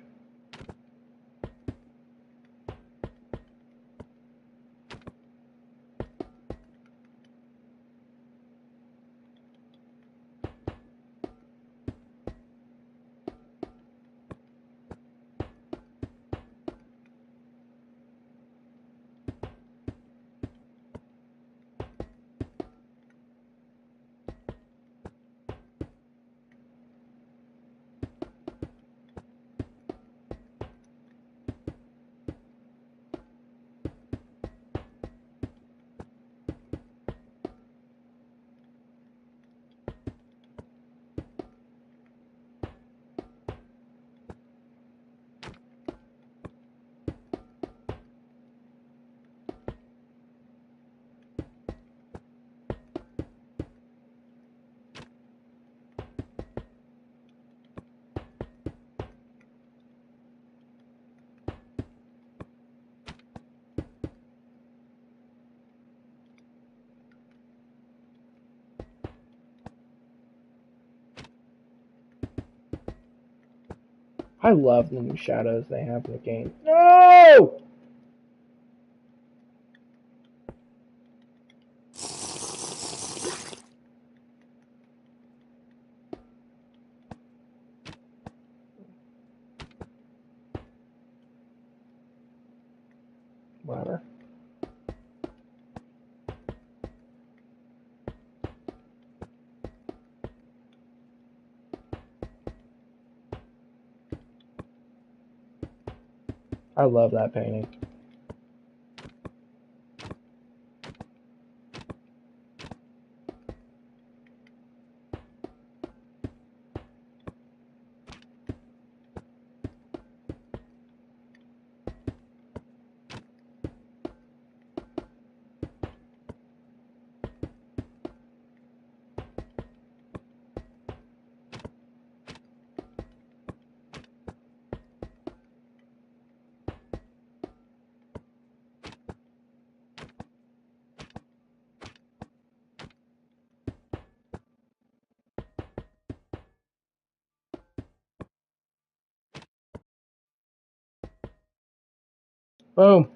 A: I love the new shadows they have in the game. No! Whatever. I love that painting. Boom.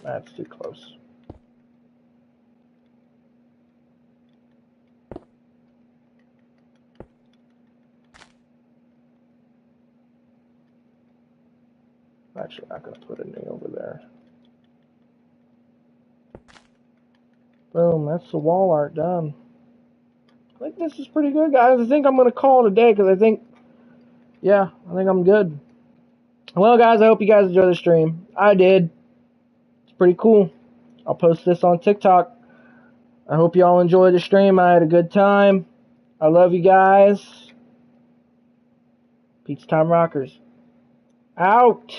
A: That's too close. I'm actually not going to put anything over there. Boom, that's the wall art done. I think this is pretty good, guys. I think I'm going to call it a day because I think I'm good. Well, guys, I hope you guys enjoyed the stream. I did. It's pretty cool. I'll post this on TikTok. I hope you all enjoyed the stream. I had a good time. I love you guys. Pizza Time Rockers. Out.